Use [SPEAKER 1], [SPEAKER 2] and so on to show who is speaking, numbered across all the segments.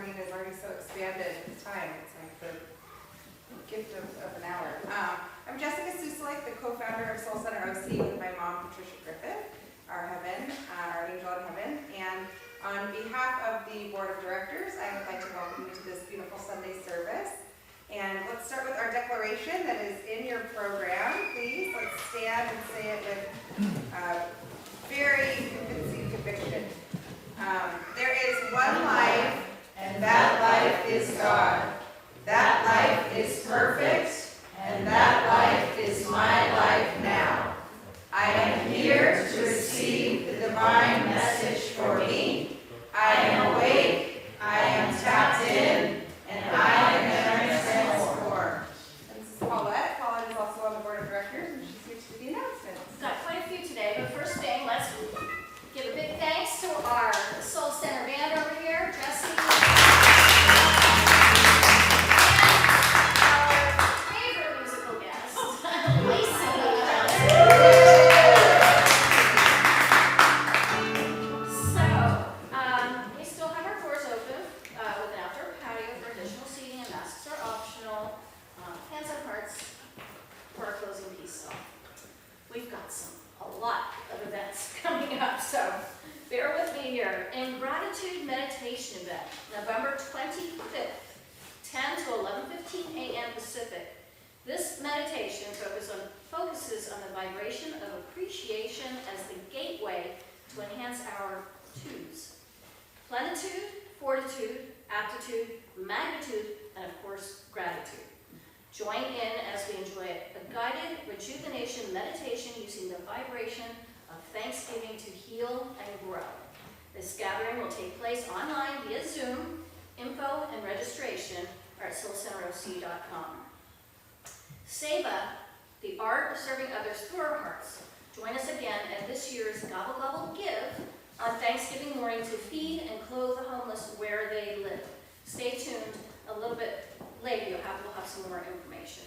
[SPEAKER 1] morning is already so expanded with time. It's like the gift of an hour. I'm Jessica Suselik, the co-founder of Soul Center OC with my mom, Patricia Griffith, our angel in heaven. And on behalf of the board of directors, I would like to welcome you to this beautiful Sunday service. And let's start with our declaration that is in your program. Please, let's stand and say it with very convincing conviction. There is one life, and that life is God. That life is perfect, and that life is my life now. I am here to receive the divine message for me. I am awake, I am tapped in, and I am transformed. This is Paulette. Paulette is also on the board of directors, and she's here to do the announcements.
[SPEAKER 2] We've got quite a few today, but first thing, let's give a big thanks to our Soul Center band over here, Jesse. November 25th, 10 to 11:15 a.m. Pacific. This meditation focuses on the vibration of appreciation as the gateway to enhance our twos. Plenitude, fortitude, aptitude, magnitude, and of course, gratitude. Join in as we enjoy a guided rejuvenation meditation using the vibration of thanksgiving to heal and grow. This gathering will take place online via Zoom. Info and registration are at soulcenteroc.com. Seva, the art of serving others through our hearts. Join us again at this year's Gobble Gobble Give on Thanksgiving morning to feed and clothe the homeless where they live. Stay tuned. A little bit later, we'll have some more information.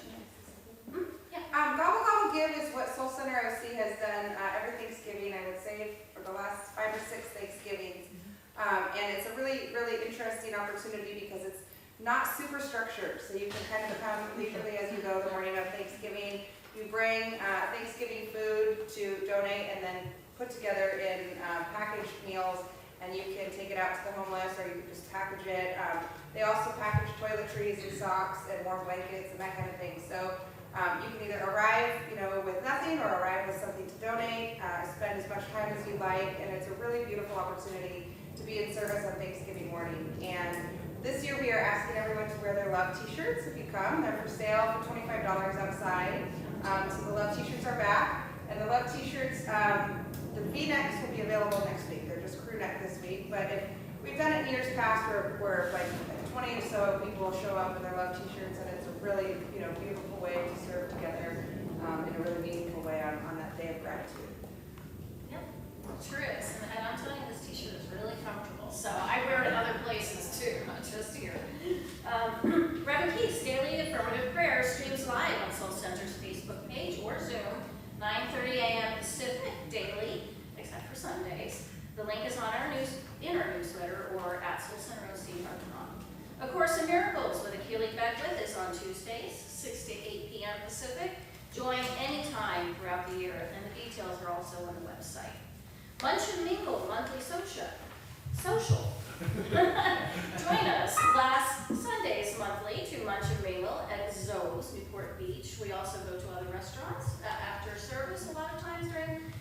[SPEAKER 1] Yeah. Gobble Gobble Give is what Soul Center OC has done every Thanksgiving, I would say, for the last 5 or 6 Thanksgivings. And it's a really, really interesting opportunity because it's not super structured. So you can kind of come leisurely as you go the morning of Thanksgiving. You bring Thanksgiving food to donate and then put together in packaged meals, and you can take it out to the homeless or you can just package it. They also package toiletries and socks and warm blankets and that kind of thing. So you can either arrive, with nothing or arrive with something to donate, spend as much time as you like, and it's a really beautiful opportunity to be in service on Thanksgiving morning. And this year we are asking everyone to wear their love t-shirts if you come. They're for sale for $25 outside. So the love t-shirts are back. And the love t-shirts, the V-necks will be available next week. They're just crew neck this week. But if we've done it in years past where like 20 or so people show up in their love t-shirts, and it's a really beautiful way to serve together in a really meaningful way on that day of gratitude.
[SPEAKER 2] Yep, it sure is. And I'm telling you, this t-shirt is really comfortable. So I wear it in other places too, not just here. Reverend Keith's Daily Affirmative Prayer streams live on Soul Center's Facebook page or Zoom, 9:30 a.m. Pacific daily, except for Sundays. The link is on our newsletter or at soulcenteroc.com. A Course in Miracles with Achille Beckwith is on Tuesdays, 6 to 8 p.m. Pacific. Join anytime throughout the year, and the details are also on the website. Lunch and Mingle monthly social. Join us last Sundays monthly to Lunch and Mingle at Zoe's, Newport Beach. We also go to other restaurants after service a lot of times during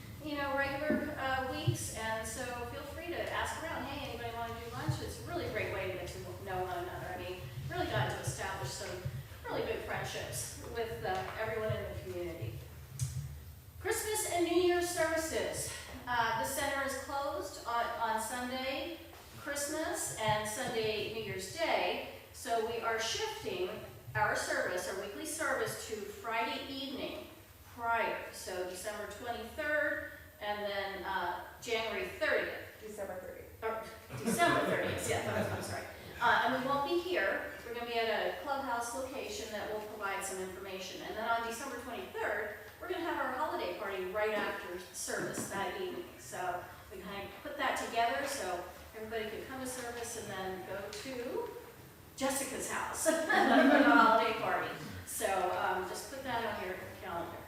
[SPEAKER 2] regular weeks, and so feel free to ask around, hey, anybody want to do lunch? It's a really great way to get to know one another. I mean, really got to establish some really good friendships with everyone in the community. Christmas and New Year's services. The center is closed on Sunday, Christmas, and Sunday, New Year's Day, so we are shifting our weekly service to Friday evening prior, so December 23rd, and then January 30th. December 30th, yeah, I'm sorry. And we won't be here. We're going to be at a clubhouse location that will provide some information. And then on December 23rd, we're going to have our holiday party right after service that evening. So we kind of put that together so everybody could come to service and then go to Jessica's house for the holiday party. So just put that on your calendar.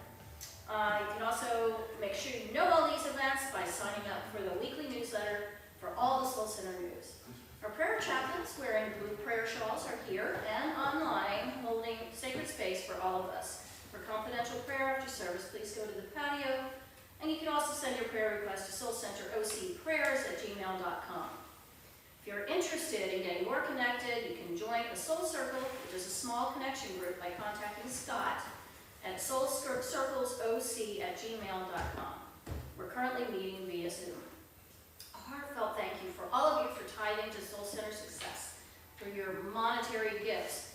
[SPEAKER 2] You can also make sure you know all these events by signing up for the weekly newsletter for all the Soul Center news. Our prayer chaplains wearing blue prayer shawls are here and online holding sacred space for all of us. For confidential prayer after service, please go to the patio, and you can also send your prayer request to soulcenterocprayers@gmail.com. If you're interested in getting more connected, you can join the Soul Circle, which is a small connection group, by contacting Scott at soulcirclesoc@gmail.com. We're currently meeting via Zoom. A heartfelt thank you for all of you for tithing to Soul Center success through your monetary gifts,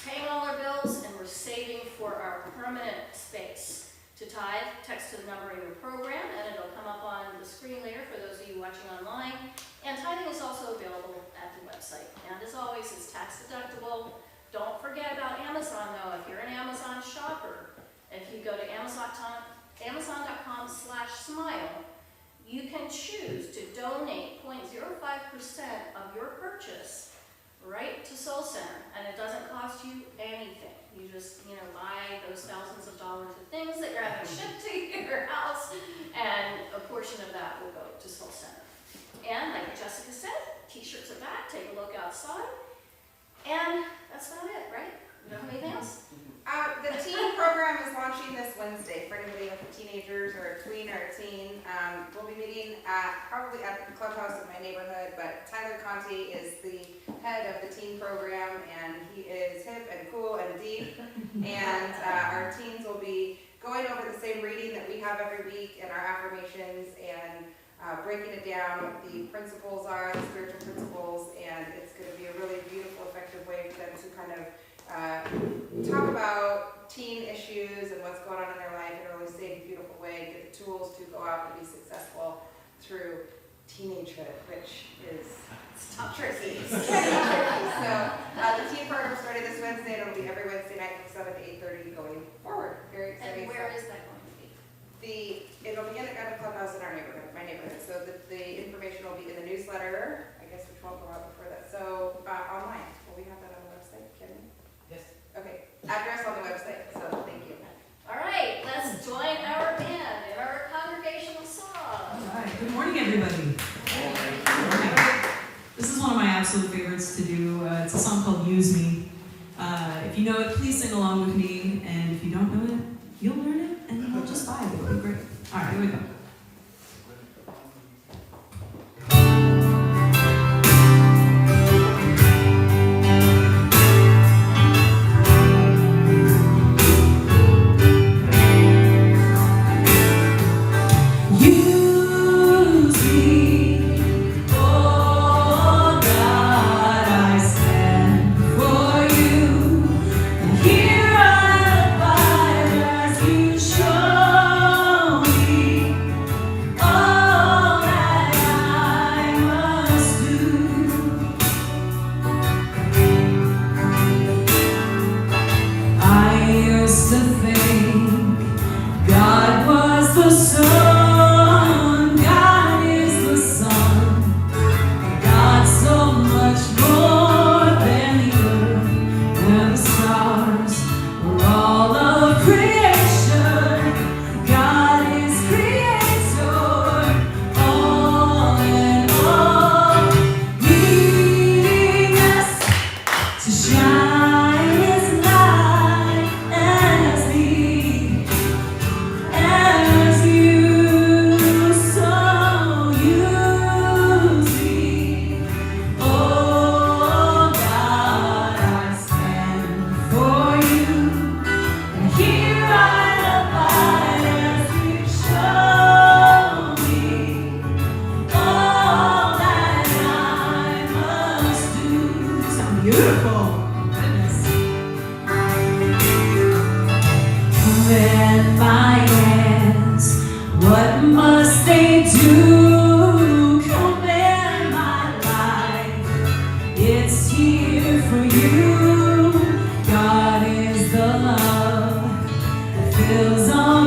[SPEAKER 2] paying all our bills, and we're saving for our permanent space. To tithe, text to the number in your program, and it'll come up on the screen later for those of you watching online. And tithing is also available at the website. And as always, it's tax deductible. Don't forget about Amazon, though. If you're an Amazon shopper, if you go to amazon.com/smile, you can choose to donate 0.05% of your purchase right to Soul Center, and it doesn't cost you anything. You just, buy those thousands of dollars of things that you're having shipped to your house, and a portion of that will go to Soul Center. And like Jessica said, t-shirts are back. Take a look outside. And that's about it, right? You don't have anything else?
[SPEAKER 1] The teen program is launching this Wednesday for anybody with teenagers or a tween or a teen. We'll be meeting probably at the clubhouse in my neighborhood, but Tyler Conti is the head of the teen program, and he is hip and cool and deep. And our teens will be going over the same reading that we have every week and our affirmations and breaking it down, what the principles are, the spiritual principles, and it's going to be a really beautiful, effective way for them to kind of talk about teen issues and what's going on in their life in a really safe, beautiful way, get the tools to go out and be successful through teenagehood, which is tricky. So the teen program started this Wednesday, and it'll be every Wednesday night from 7 to 8:30 going forward. Very exciting.
[SPEAKER 2] And where is that going to be?
[SPEAKER 1] It'll be at the clubhouse in our neighborhood, my neighborhood. So the information will be in the newsletter, I guess, which won't go out before that. So online, will we have that on the website, Kim?
[SPEAKER 3] Yes.
[SPEAKER 1] Okay, address on the website, so thank you.
[SPEAKER 2] All right, let's join our band in our congregational song.
[SPEAKER 4] All right, good morning, everybody. This is one of my absolute favorites to do. It's a song called Use Me. If you know it, please sing along with me, and if you don't know it, you'll learn it, and you'll just vibe. It'll be great. All right, here we go.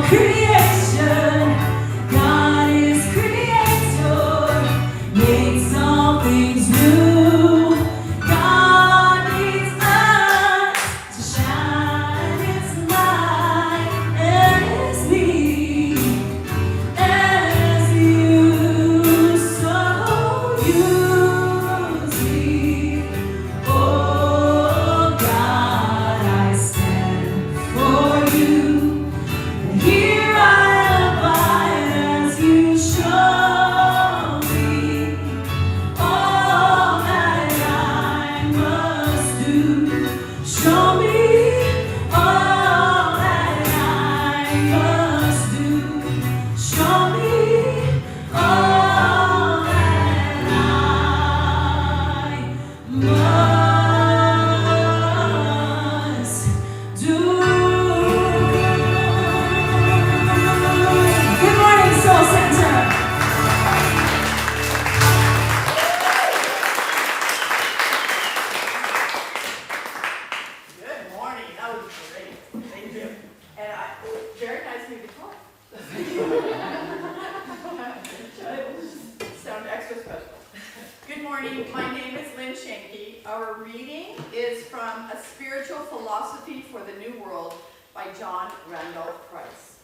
[SPEAKER 5] Creation, God is creator, makes all
[SPEAKER 4] things new. God needs us to shine His light and His need as you so use me. Oh God, I stand for you. Here I abide as you show me all that I must do. Show me all that I must do. Show me all that I must do. Good morning, Soul Center.
[SPEAKER 3] Good morning. That was great. Thank you. And very nice new guitar. Sound extra special. Good morning. My name is Lynn Shanky. Our reading is from A Spiritual Philosophy for the New World by John Randolph Price.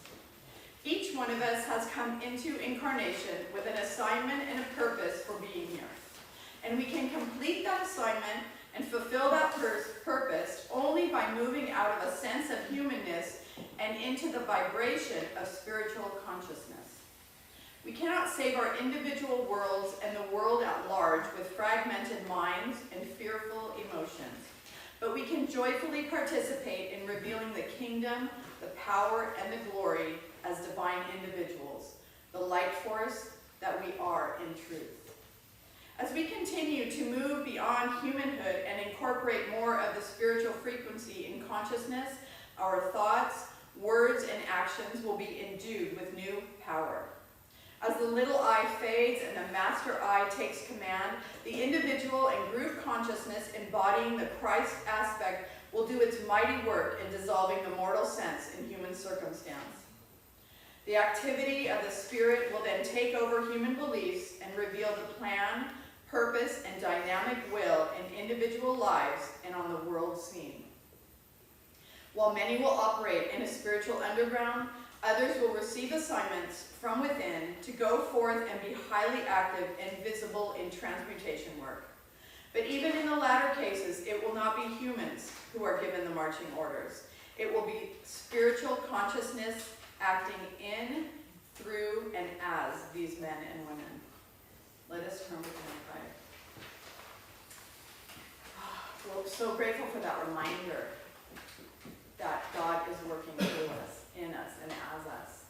[SPEAKER 3] Each one of us has come into incarnation with an assignment and a purpose for being here. And we can complete that assignment and fulfill that purpose only by moving out of a sense of humanness and into the vibration of spiritual consciousness. We cannot save our individual worlds and the world at large with fragmented minds and fearful emotions, but we can joyfully participate in revealing the kingdom, the power, and the glory as divine individuals, the light force that we are in truth. As we continue to move beyond humanhood and incorporate more of the spiritual frequency in consciousness, our thoughts, words, and actions will be endued with new power. As the little I fades and the master I takes command, the individual and group consciousness embodying the Christ aspect will do its mighty work in dissolving the mortal sense in human circumstance. The activity of the Spirit will then take over human beliefs and reveal the plan, purpose, and dynamic will in individual lives and on the world scene. While many will operate in a spiritual underground, others will receive assignments from within to go forth and be highly active and visible in transmutation work. But even in the latter cases, it will not be humans who are given the marching orders. It will be spiritual consciousness acting in, through, and as these men and women. Let us turn with an prayer. We're so grateful for that reminder that God is working through us, in us, and as us.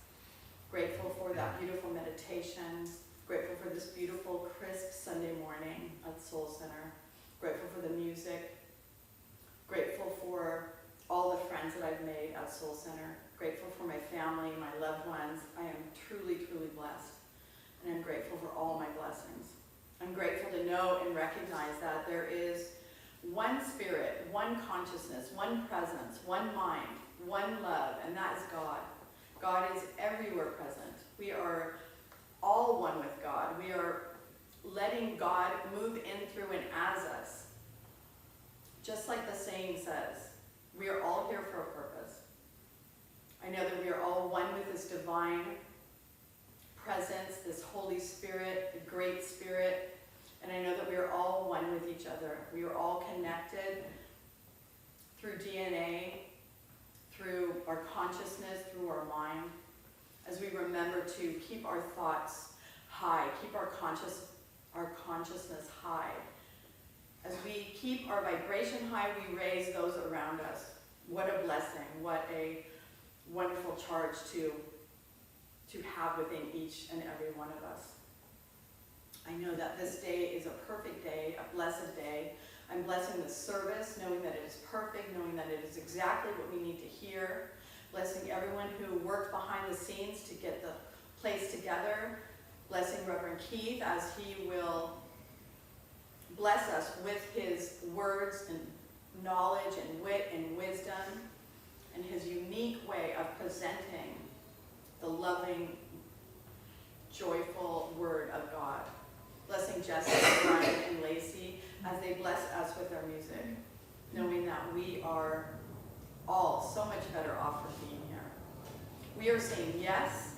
[SPEAKER 3] Grateful for that beautiful meditation. Grateful for this beautiful, crisp Sunday morning at Soul Center. Grateful for the music. Grateful for all the friends that I've made at Soul Center. Grateful for my family, my loved ones. I am truly, truly blessed. And I'm grateful for all my blessings. I'm grateful to know and recognize that there is one spirit, one consciousness, one presence, one mind, one love, and that is God. God is everywhere present. We are all one with God. We are letting God move in, through, and as us. Just like the saying says, we are all here for a purpose. I know that we are all one with this divine presence, this Holy Spirit, the Great Spirit, and I know that we are all one with each other. We are all connected through DNA, through our consciousness, through our mind, as we remember to keep our thoughts high, keep our consciousness high. As we keep our vibration high, we raise those around us. What a blessing, what a wonderful charge to have within each and every one of us. I know that this day is a perfect day, a blessed day. I'm blessing the service, knowing that it is perfect, knowing that it is exactly what we need to hear. Blessing everyone who worked behind the scenes to get the place together. Blessing Reverend Keith as he will bless us with his words and knowledge and wit and wisdom and his unique way of presenting the loving, joyful word of God. Blessing Jessica, Brian, bless us with our music, knowing that we are all so much better off for being here. We are saying yes.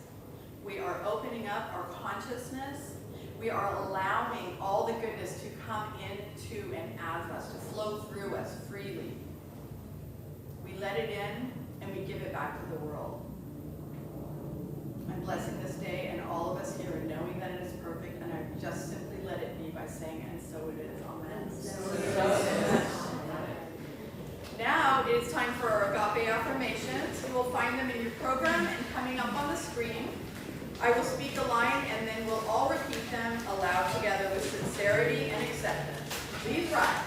[SPEAKER 3] We are opening up our consciousness. We are allowing all the goodness to come into and as us, to flow through us freely. We let it in and we give it back to the world. I'm blessing this day and all of us here and knowing that it is perfect, and I just simply let it be by saying, and so it is. Amen. Now it is time for our agape affirmations. You will find them in your program and coming up on the screen. I will speak a line and then we'll all repeat them aloud together with sincerity and acceptance. Please rise.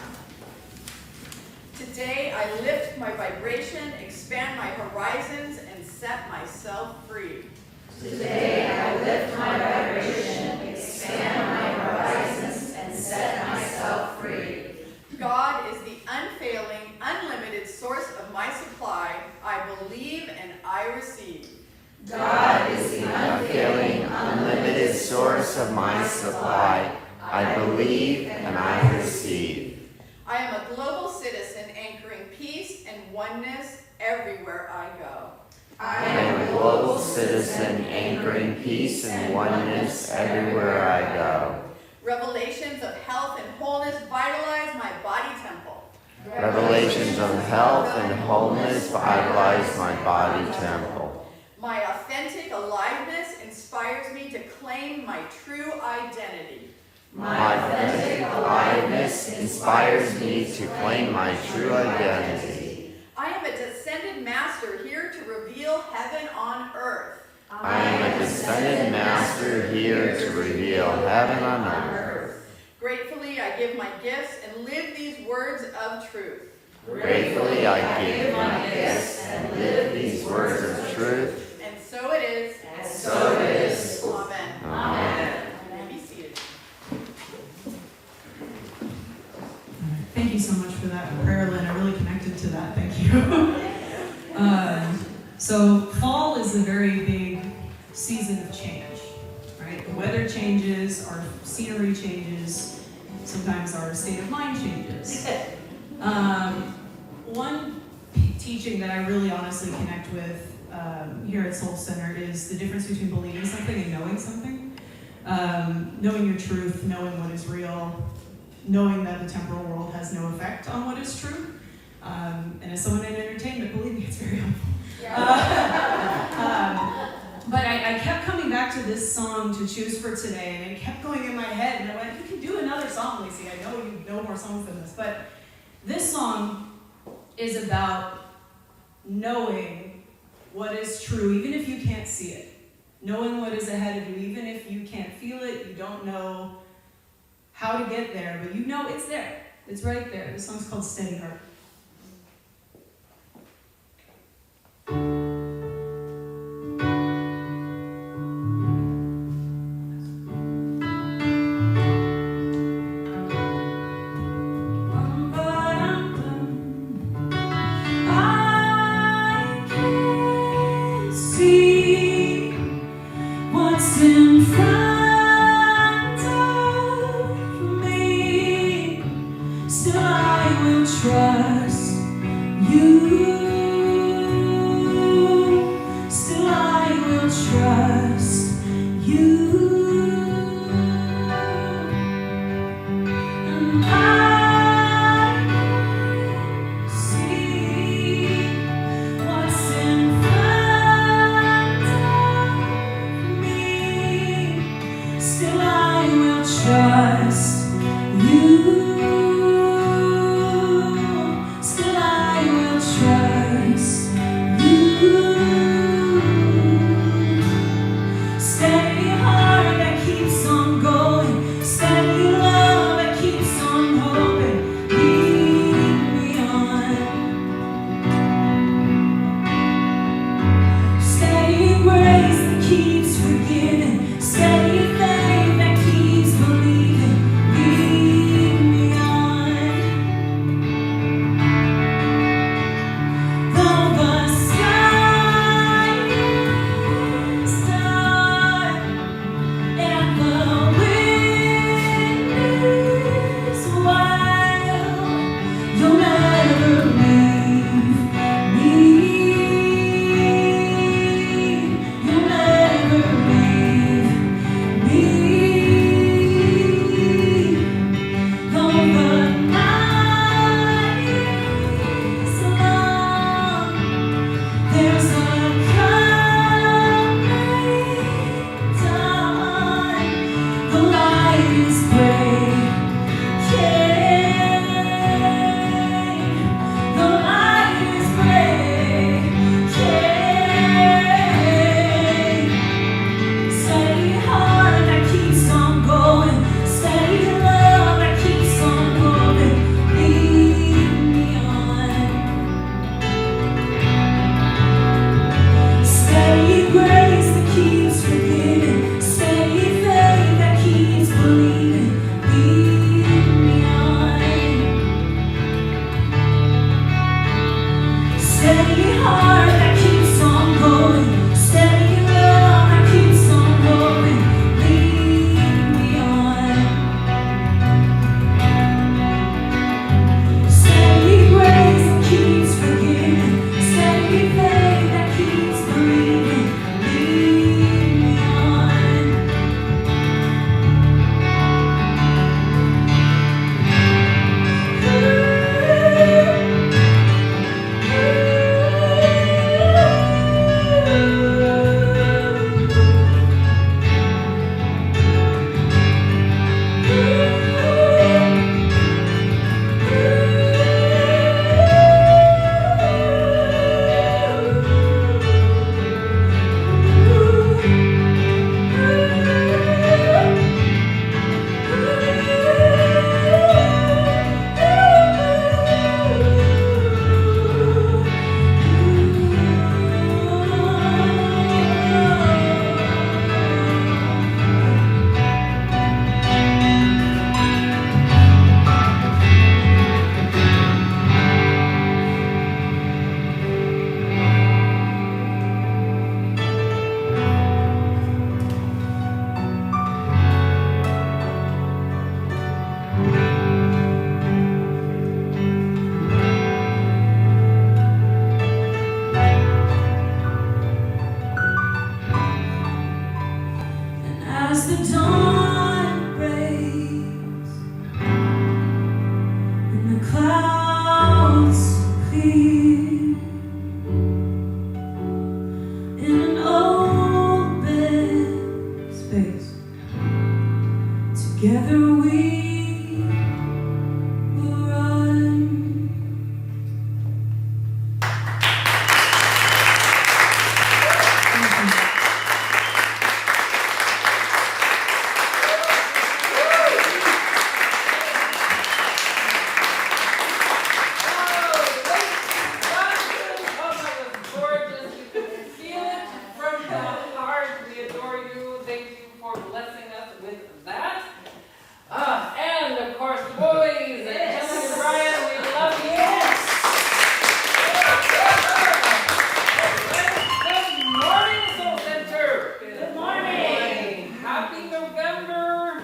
[SPEAKER 3] Today I lift my vibration, expand my horizons, and set myself free.
[SPEAKER 5] Today I lift my vibration, expand my horizons, and set myself free.
[SPEAKER 3] God is the unfailing, unlimited source of my supply. I believe and I receive.
[SPEAKER 5] God is the unfailing, unlimited source of my supply. I believe and I receive.
[SPEAKER 3] I am a global citizen anchoring peace and oneness everywhere I go.
[SPEAKER 5] I am a global citizen anchoring peace and oneness everywhere I go.
[SPEAKER 3] Revelations of health and wholeness vitalize my body temple.
[SPEAKER 5] Revelations of health and wholeness vitalize my body temple.
[SPEAKER 3] My authentic aliveness inspires me to claim my true identity.
[SPEAKER 5] My authentic aliveness inspires me to claim my true identity.
[SPEAKER 3] I am a descended master here to reveal heaven on earth.
[SPEAKER 5] I am a descended master here to reveal heaven on earth.
[SPEAKER 3] Gratefully, I give my gifts and live these words of truth.
[SPEAKER 5] Gratefully, I give my gifts and live these words of truth.
[SPEAKER 3] And so it is.
[SPEAKER 5] And so it is.
[SPEAKER 3] Amen.
[SPEAKER 5] Amen.
[SPEAKER 3] And be seated.
[SPEAKER 4] Thank you so much for that prayer, Lynn. I really connected to that. Thank you. So fall is a very big season of change, right? The weather changes, our scenery changes, sometimes our state of mind changes. One teaching that I really honestly connect with here at Soul Center is the difference between believing something and knowing something. Knowing your truth, knowing what is real, knowing that the temporal world has no effect on what is true. And as someone in entertainment, believe me, it's very helpful. But I kept coming back to this song to choose for today, and it kept going in my head, and I went, you can do another song, Lacey. I know you know more songs than this, but this song is about knowing what is true, even if you can't see it. Knowing what is ahead of you, even if you can't feel it, you don't know how to get there, but you know it's there. It's right there. This song's called Steady Heart.
[SPEAKER 6] What's in front of me? Still I will trust you. Still I will trust you. And I can see what's in front of me. Still I will trust you. Still I will trust the clouds clear, in an open space, together we will run.
[SPEAKER 7] And of course, boys, Emily and Brian, we love you. Good morning, Soul Center.
[SPEAKER 4] Good morning.
[SPEAKER 7] Happy November.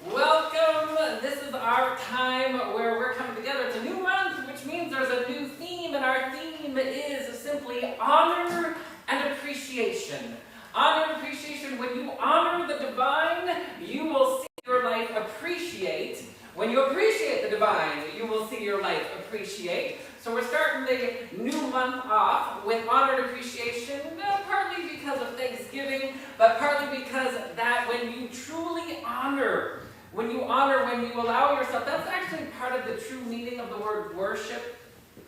[SPEAKER 7] Welcome. This is our time where we're coming together. It's a new month, which means there's a new theme, and our theme is simply honor and appreciation. Honor and appreciation. When you honor the divine, you will see your life appreciate. When you appreciate the divine, you will see your life appreciate. So we're starting the new month off with honor and appreciation, partly because of Thanksgiving, but partly because that when you truly honor, when you allow yourself, that's actually part of the true meaning of the word worship,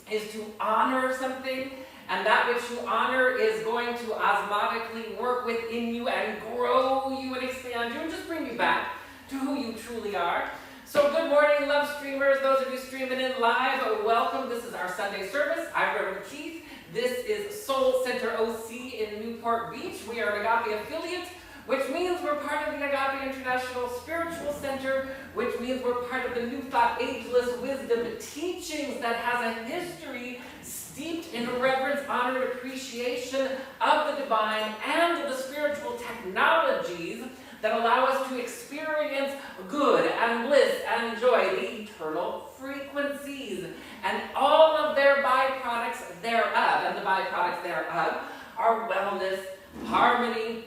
[SPEAKER 7] is to honor something. And that which you honor is going to osmotically work within you and grow you and expand you and just bring you back to who you truly are. So good morning, love streamers. Those of you streaming in live, welcome. This is our Sunday service. I'm Reverend Keith. This is Soul Center OC in Newport Beach. We are an Agape affiliate, which means we're part of the Agape International Spiritual Center, which means we're part of the New Thought Ageless Wisdom teachings that has a history steeped in reverence, honor, and appreciation of the divine and the spiritual technologies that allow us to experience good and bliss and joy, the eternal frequencies, and all of their byproducts thereof. And the byproducts thereof are wellness, harmony,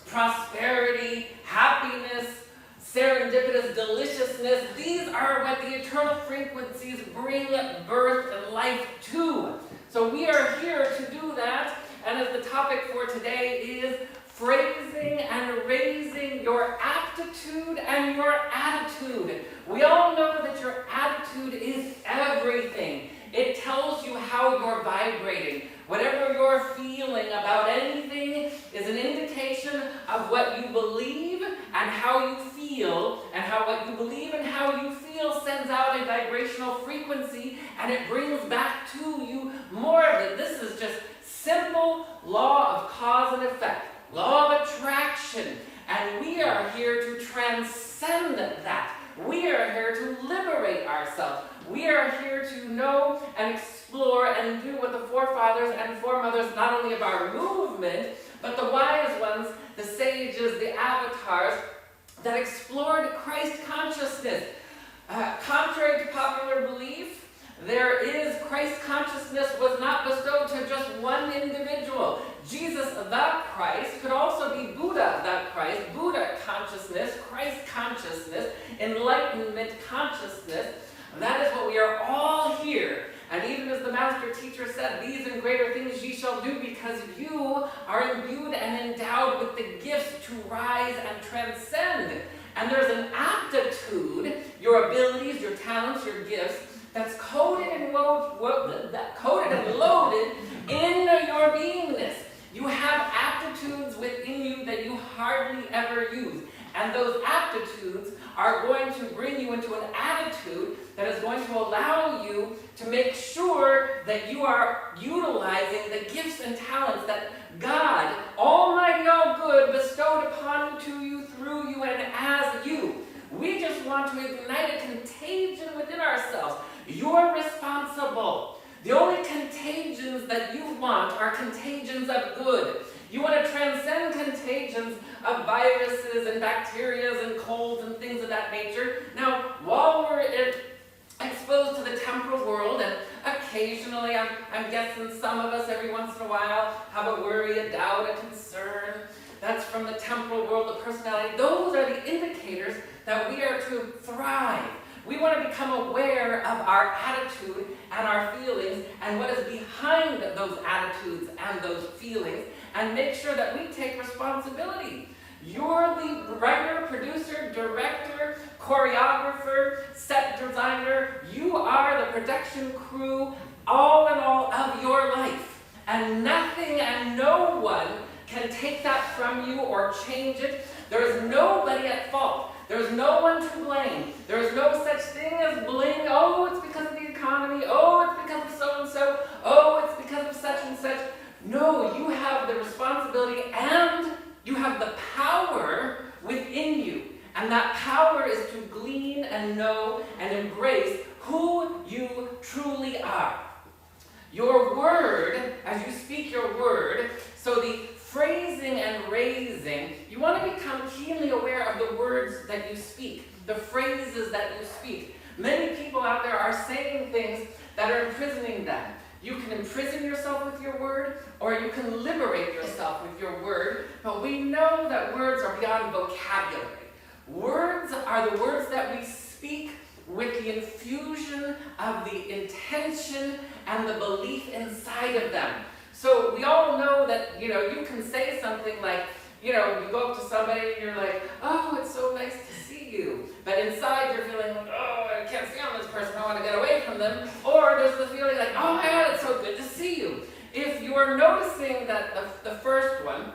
[SPEAKER 7] prosperity, happiness, serendipitous deliciousness. These are what the eternal frequencies bring birth and life to. So we are here to do that, and as the topic for today is phrasing and raising your aptitude and your attitude. We all know that your attitude is everything. It tells you how you're vibrating. Whatever you're feeling about anything is an indication of what you believe and how you feel, and how what you believe and how you feel sends out a vibrational frequency, and it brings back to you more of it. This is just simple law of cause and effect, law of attraction, and we are here to transcend that. We are here to liberate ourselves. We are here to know and explore and do what the forefathers and foremothers, not only of our movement, but the wise ones, the sages, the avatars, that explored Christ consciousness. Contrary to popular belief, Christ consciousness was not bestowed to just one individual. Jesus the Christ could also be Buddha the Christ, Buddha consciousness, Christ consciousness, enlightenment consciousness. That is what we are all here. And even as the master teacher said, these and greater things ye shall do, because you are imbued and endowed with the gifts to rise and transcend. And there's an aptitude, your abilities, your talents, your gifts, that's coded and loaded in your beingness. You have aptitudes within you that you hardly ever use. And those aptitudes are going to bring you into an attitude that is going to allow you to make sure that you are utilizing the gifts and talents that God, Almighty, all good, bestowed upon you, through you, and as you. We just want to ignite a contagion within ourselves. You're responsible. The only contagions that you want are contagions of good. You want to transcend contagions of viruses and bacteria and colds and things of that nature. Now, while we're exposed to the temporal world, and occasionally, I'm guessing some of us every once in a while have a worry, a doubt, a concern. That's from the temporal world, the personality. Those are the indicators that we are to thrive. We want to become aware of our attitude and our feelings and what is behind those attitudes and those feelings, and make sure that we take responsibility. You're the writer, producer, director, choreographer, set designer. You are the production crew, all in all of your life. And nothing and no one can take that from you or change it. There is nobody at fault. There's no one to blame. There is no such thing as blame. Oh, it's because of the economy. Oh, it's because of so-and-so. Oh, it's because of such and such. No, you have the responsibility and you have the power within you. And that power is to glean and know and embrace who you truly are. Your word, as you speak your word, so the phrasing and raising, you want to become keenly aware of the words that you speak, the phrases that you speak. Many people out there are saying things that are imprisoning them. You can imprison yourself with your word, or you can liberate yourself with your word, but we know that words are beyond vocabulary. Words are the words that we speak with the infusion of the intention and the belief inside of them. So we all know that, you can say something like, you go up to somebody and you're like, oh, it's so nice to see you. But inside you're feeling like, oh, I can't stand this person, I want to get away from them. Or there's the feeling like, oh my God, it's so good to see you. If you are noticing that the first one,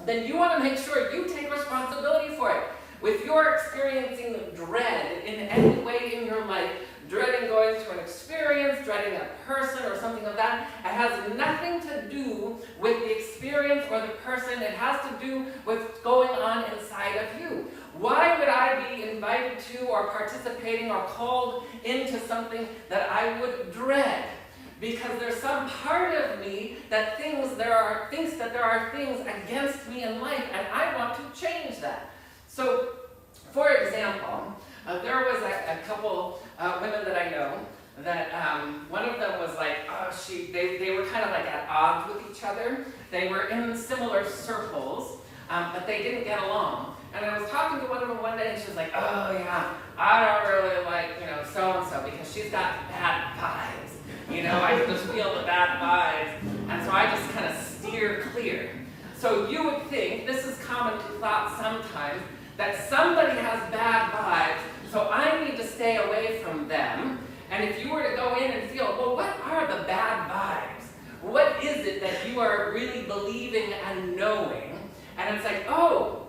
[SPEAKER 7] then you want to make sure you take responsibility for it. If you're experiencing dread in any way in your life, dreading going to an experience, dreading a person or something of that, it has nothing to do with the experience or the person. It has to do with what's going on inside of you. Why would I be invited to or participating or called into something that I would dread? Because there's some part of me that thinks that there are things against me in life, and I want to change that. So, for example, there was a couple women that I know that one of them was like, they were kind of like at odds with each other. They were in similar circles, but they didn't get along. And I was talking to one of them one day, and she was like, oh yeah, I don't really like, so-and-so because she's got bad vibes. I can just feel the bad vibes. And so I just kind of steer clear. So you would think, this is common thought sometimes, that somebody has bad vibes, so I need to stay away from them. And if you were to go in and feel, well, what are the bad vibes? What is it that you are really believing and knowing? And it's like, oh,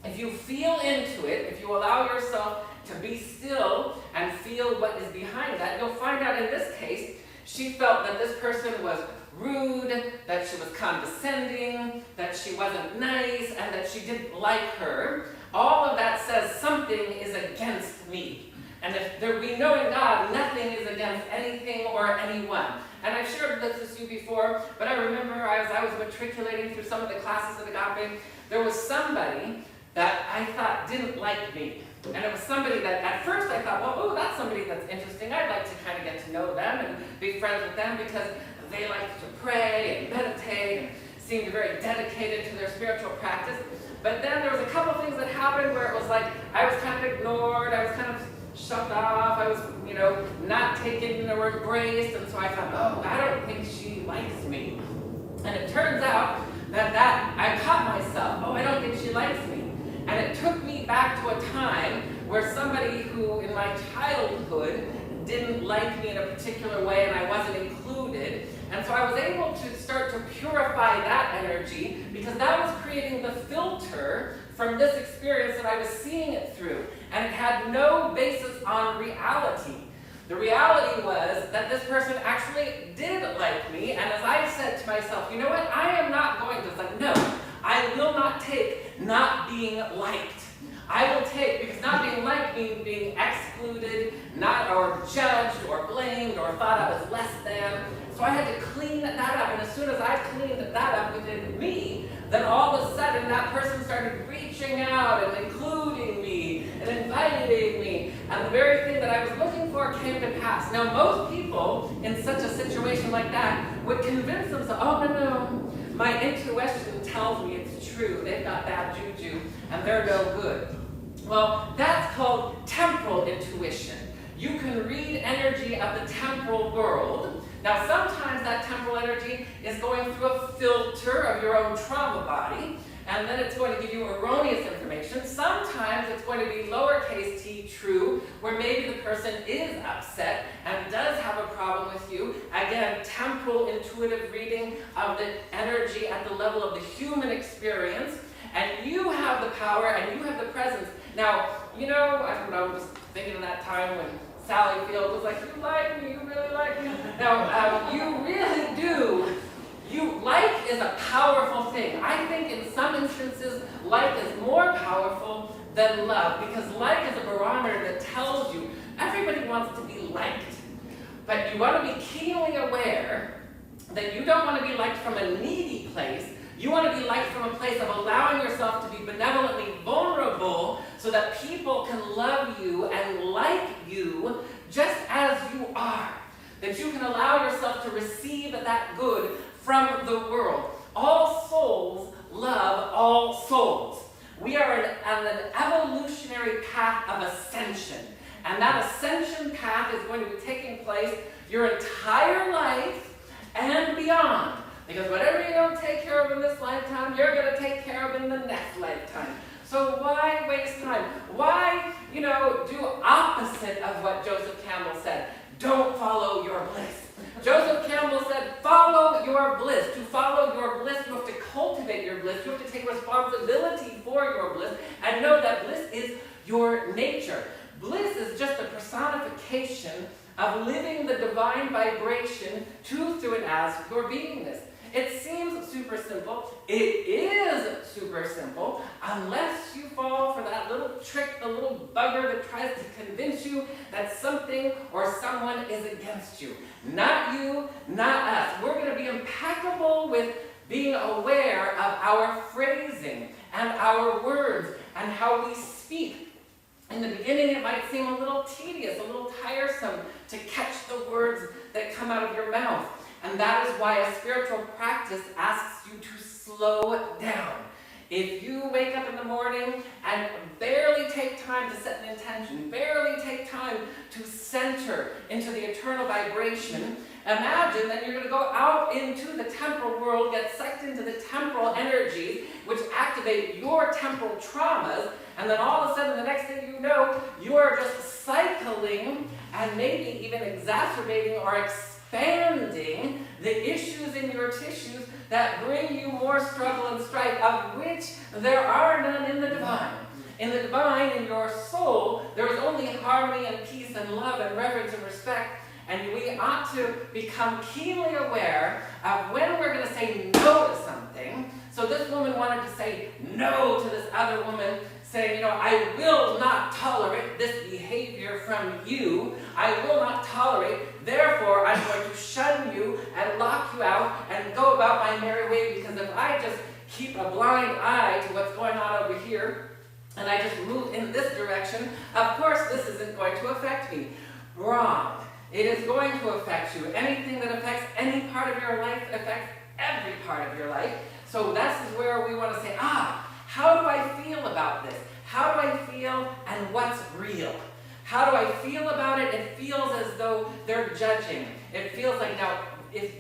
[SPEAKER 7] if you feel into it, if you allow yourself to be still and feel what is behind that, you'll find out in this case, she felt that this person was rude, that she was condescending, that she wasn't nice, and that she didn't like her. All of that says something is against me. And if we know in God, nothing is against anything or anyone. And I've shared this with you before, but I remember as I was matriculating through some of the classes at Agape, there was somebody that I thought didn't like me. And it was somebody that at first I thought, well, oh, that's somebody that's interesting. I'd like to kind of get to know them and be friends with them because they like to pray and meditate and seemed very dedicated to their spiritual practice. But then there was a couple things that happened where it was like I was kind of ignored, I was kind of shoved off, I was, not taken or embraced, and so I thought, oh, I don't think she likes me. And it turns out that I caught myself, oh, I don't think she likes me. And it took me back to a time where somebody who in my childhood didn't like me in a particular way and I wasn't included. And so I was able to start to purify that energy because that was creating the filter from this experience that I was seeing it through. And it had no basis on reality. The reality was that this person actually did like me. And as I said to myself, you know what? I am not going to. It's like, no, I will not take not being liked. I will take, because not being liked means being excluded, not or judged or blamed or thought I was less than. So I had to clean that up, and as soon as I cleaned that up within me, then all of a sudden that person started reaching out and including me and inviting me, and the very thing that I was looking for came to pass. Now most people in such a situation like that would convince themselves, oh no, my intuition tells me it's true, they've got bad juju and they're no good. Well, that's called temporal intuition. you can read energy of the temporal world. Now, sometimes that temporal energy is going through a filter of your own trauma body, and then it's going to give you erroneous information. Sometimes it's going to be lowercase t true, where maybe the person is upset and does have a problem with you. Again, temporal intuitive reading of the energy at the level of the human experience. And you have the power and you have the presence. Now, you know, I was thinking of that time when Sally Field was like, you like me, you really like me. Now, you really do. Like is a powerful thing. I think in some instances, like is more powerful than love, because like is a barometer that tells you everybody wants to be liked. But you want to be keenly aware that you don't want to be liked from a needy place. You want to be liked from a place of allowing yourself to be benevolently vulnerable so that people can love you and like you just as you are. That you can allow yourself to receive that good from the world. All souls love all souls. We are on an evolutionary path of ascension. And that ascension path is going to be taking place your entire life and beyond. Because whatever you don't take care of in this lifetime, you're going to take care of in the next lifetime. So why waste time? Why, do opposite of what Joseph Campbell said? Don't follow your bliss. Joseph Campbell said, follow your bliss. To follow your bliss, you have to cultivate your bliss. You have to take responsibility for your bliss and know that bliss is your nature. Bliss is just a personification of living the divine vibration to, through, and as your beingness. It seems super simple. It is super simple, unless you fall for that little trick, the little bugger that tries to convince you that something or someone is against you. Not you, not us. We're going to be impeccable with being aware of our phrasing and our words and how we speak. In the beginning, it might seem a little tedious, a little tiresome to catch the words that come out of your mouth. And that is why a spiritual practice asks you to slow down. If you wake up in the morning and barely take time to set an intention, barely take time to center into the eternal vibration, imagine that you're going to go out into the temporal world, get sucked into the temporal energies, which activate your temporal traumas, and then all of a sudden, the next thing you know, you are just cycling and maybe even exacerbating or expanding the issues in your tissues that bring you more struggle and strife, of which there are none in the divine. In the divine, in your soul, there is only harmony and peace and love and reverence and respect. And we ought to become keenly aware of when we're going to say no to something. So this woman wanted to say no to this other woman, saying, I will not tolerate this behavior from you. I will not tolerate, therefore I'm going to shun you and lock you out and go about my merry way, because if I just keep a blind eye to what's going on over here, and I just move in this direction, of course this isn't going to affect me. Wrong. It is going to affect you. Anything that affects any part of your life affects every part of your life. So this is where we want to say, how do I feel about this? How do I feel and what's real? How do I feel about it? It feels as though they're judging. It feels like, now,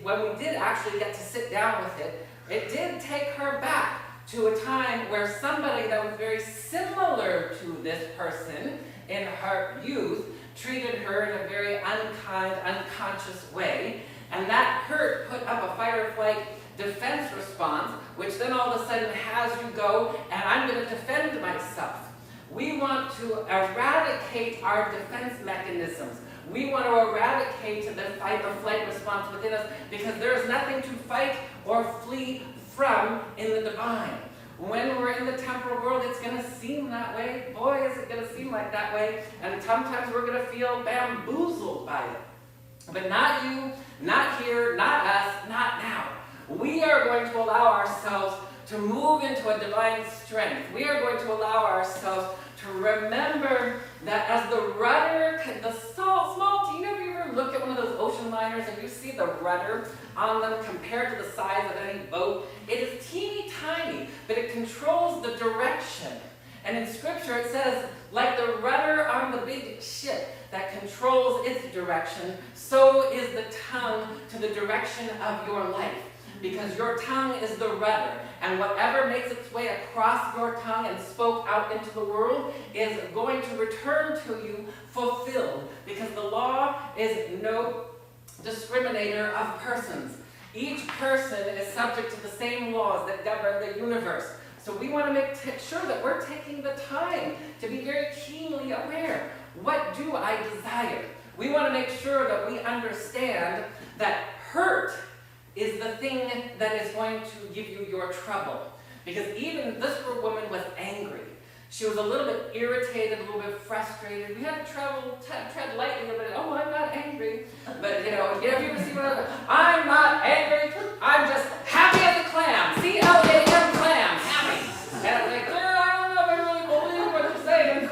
[SPEAKER 7] when we did actually get to sit down with it, it did take her back to a time where somebody that was very similar to this person in her youth treated her in a very unkind, unconscious way, and that hurt put up a fight or flight defense response, which then all of a sudden has you go, and I'm going to defend myself. We want to eradicate our defense mechanisms. We want to eradicate the fight or flight response within us, because there is nothing to fight or flee from in the divine. When we're in the temporal world, it's going to seem that way. Boy, is it going to seem like that way. And sometimes we're going to feel bamboozled by it. But not you, not here, not us, not now. We are going to allow ourselves to move into a divine strength. We are going to allow ourselves to remember that as the rudder, the small, you know, if you ever look at one of those ocean liners and you see the rudder on them compared to the size of any boat, it is teeny tiny, but it controls the direction. And in Scripture it says like the rudder on the big ship that controls its direction, so is the tongue to the direction of your life. Because your tongue is the rudder, and whatever makes its way across your tongue and spoke out into the world is going to return to you fulfilled, because the law is no discriminator of persons. Each person is subject to the same laws that govern the universe. So we want to make sure that we're taking the time to be very keenly aware. What do I desire? We want to make sure that we understand that hurt is the thing that is going to give you your trouble. Because even this woman was angry. She was a little bit irritated, a little bit frustrated. We had to tread lightly a bit. Oh, I'm not angry. But you know, have you ever seen one of those? I'm not angry. I'm just happy as a clam. C-L-A-M, clams. Happy. And I'm like, I don't know if I really believe what you're saying.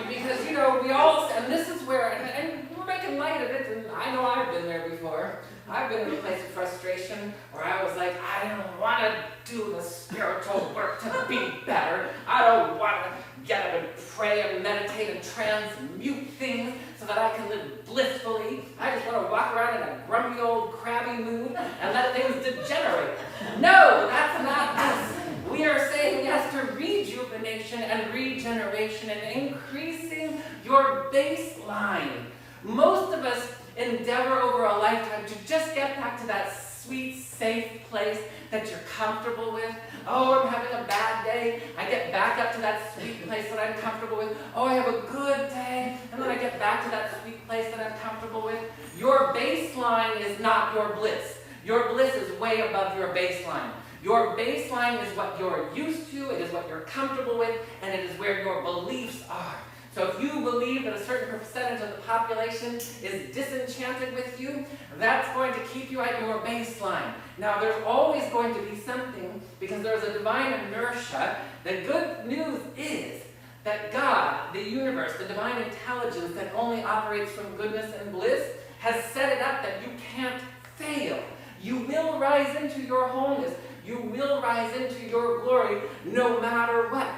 [SPEAKER 7] Because, you know, we all, and this is where, and we're making light of it, and I know I've been there before. I've been in a place of frustration where I was like, I don't want to do the spiritual work to be better. I don't want to get up and pray and meditate and transmute things so that I can live blissfully. I just want to walk around in a grumpy old crabby mood and let things degenerate. No, that's not us. We are saying yes to rejuvenation and regeneration and increasing your baseline. Most of us endeavor over a lifetime to just get back to that sweet, safe place that you're comfortable with. Oh, I'm having a bad day. I get back up to that sweet place that I'm comfortable with. Oh, I have a good day. And then I get back to that sweet place that I'm comfortable with. Your baseline is not your bliss. Your bliss is way above your baseline. Your baseline is what you're used to, it is what you're comfortable with, and it is where your beliefs are. So if you believe that a certain percentage of the population is disenchanted with you, that's going to keep you at your baseline. Now there's always going to be something, because there's a divine inertia. The good news is that God, the universe, the divine intelligence that only operates from goodness and bliss, has set it up that you can't fail. You will rise into your wholeness. You will rise into your glory no matter what.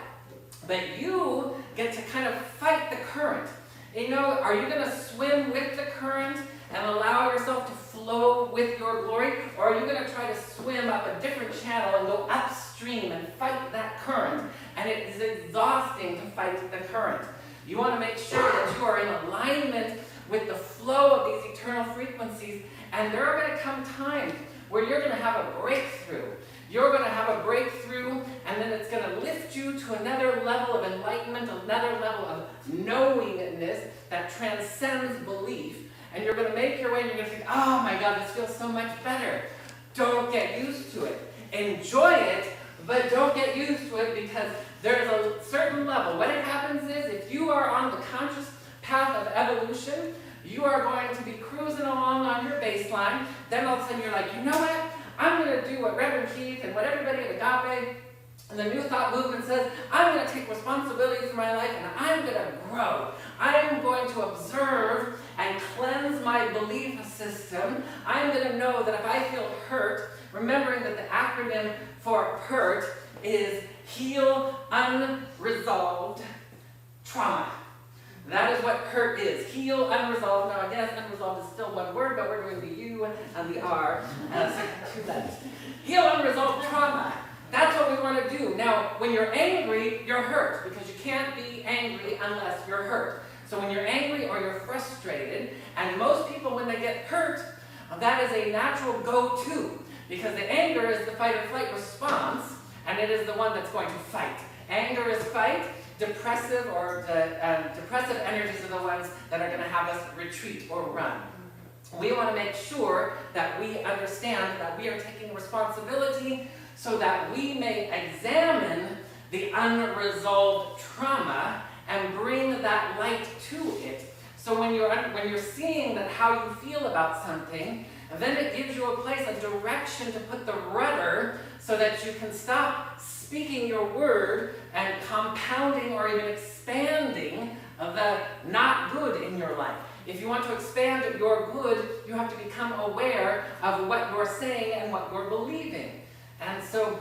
[SPEAKER 7] But you get to kind of fight the current. You know, are you going to swim with the current and allow yourself to flow with your glory? Or are you going to try to swim up a different channel and go upstream and fight that current? And it is exhausting to fight the current. You want to make sure that you are in alignment with the flow of these eternal frequencies. And there are going to come times where you're going to have a breakthrough. You're going to have a breakthrough, and then it's going to lift you to another level of enlightenment, another level of knowingness that transcends belief. And you're going to make your way, and you're going to think, oh my God, this feels so much better. Don't get used to it. Enjoy it, but don't get used to it, because there's a certain level. What happens is, if you are on the conscious path of evolution, you are going to be cruising along on your baseline. Then all of a sudden you're like, you know what? I'm going to do what Reverend Keith and what everybody at Agape and the New Thought movement says. I'm going to take responsibility for my life, and I'm going to grow. I'm going to observe and cleanse my belief system. I'm going to know that if I feel hurt, remembering that the acronym for hurt is Heal Unresolved Trauma. That is what hurt is. Heal unresolved. Now, I guess unresolved is still one word, but we're doing the U and the R as two letters. Heal unresolved trauma. That's what we want to do. Now, when you're angry, you're hurt, because you can't be angry unless you're hurt. So when you're angry or you're frustrated, and most people, when they get hurt, that is a natural go-to, because the anger is the fight or flight response, and it is the one that's going to fight. Anger is fight. Depressive energies are the ones that are going to have us retreat or run. We want to make sure that we understand that we are taking responsibility so that we may examine the unresolved trauma and bring that light to it. So when you're seeing that how you feel about something, then it gives you a place, a direction to put the rudder so that you can stop speaking your word and compounding or even expanding the not good in your life. If you want to expand your good, you have to become aware of what you're saying and what you're believing. And so,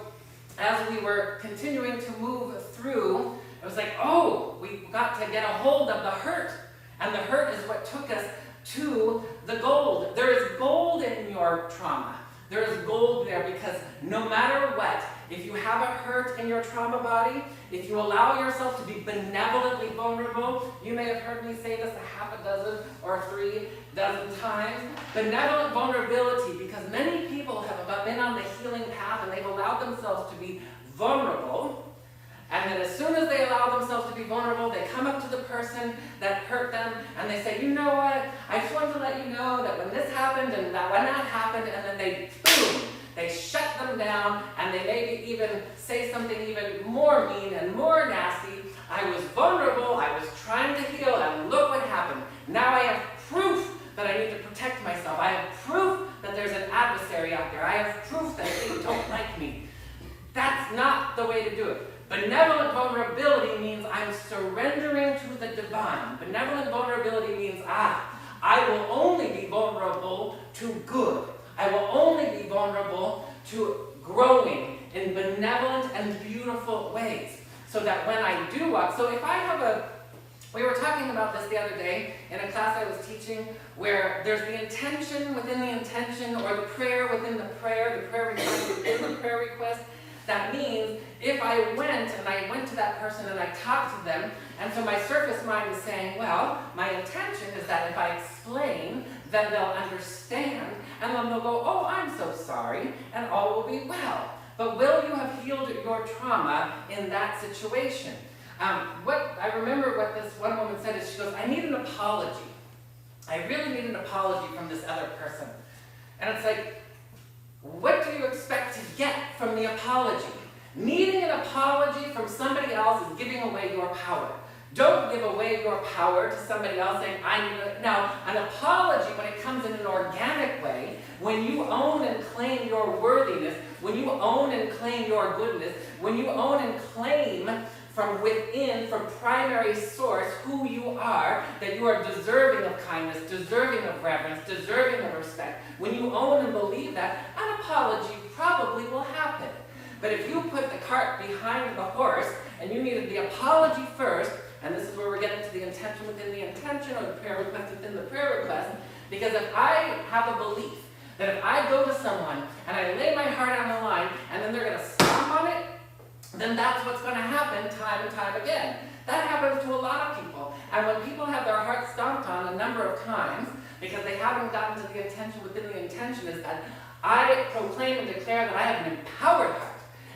[SPEAKER 7] as we were continuing to move through It was like, oh, we got to get a hold of the hurt. And the hurt is what took us to the gold. There is gold in your trauma. There is gold there because no matter what, if you have a hurt in your trauma body, if you allow yourself to be benevolently vulnerable, you may have heard me say this a half a dozen or 3 dozen times, benevolent vulnerability, because many people have been on the healing path and they've allowed themselves to be vulnerable. And then as soon as they allow themselves to be vulnerable, they come up to the person that hurt them and they say, you know what, I just wanted to let you know that when this happened and that when that happened, and then they, boom, they shut them down and they maybe even say something even more mean and more nasty. I was vulnerable, I was trying to heal, and look what happened. Now I have proof that I need to protect myself. I have proof that there's an adversary out there. I have proof that they don't like me. That's not the way to do it. Benevolent vulnerability means I'm surrendering to the divine. Benevolent vulnerability means, I will only be vulnerable to good. I will only be vulnerable to growing in benevolent and beautiful ways. So that when I do walk, so if I have we were talking about this the other day in a class I was teaching where there's the intention within the intention, or the prayer within the prayer request within the prayer request. That means if I went to that person and I talked to them, and so my surface mind is saying, well, my intention is that if I explain, then they'll understand, and then they'll go, oh, I'm so sorry, and all will be well. But will you have healed your trauma in that situation? I remember what this one woman said is, she goes, I need an apology. I really need an apology from this other person. And it's like, what do you expect to get from the apology? Needing an apology from somebody else is giving away your power. Don't give away your power to somebody else saying, I need it. Now, an apology, when it comes in an organic way, when you own and claim your worthiness, when you own and claim your goodness, when you own and claim from within, from primary source, who you are, that you are deserving of kindness, deserving of reverence, deserving of respect. When you own and believe that, an apology probably will happen. But if you put the cart behind the horse, and you needed the apology first, and this is where we're getting to the intention within the intention, or the prayer request within the prayer request, because if I have a belief that if I go to someone, and I lay my heart on the line, and then they're going to stomp on it, then that's what's going to happen time and time again. That happens to a lot of people. And when people have their heart stomped on a number of times, because they haven't gotten to the intention within the intention, is that I proclaim and declare that I have an empowered heart.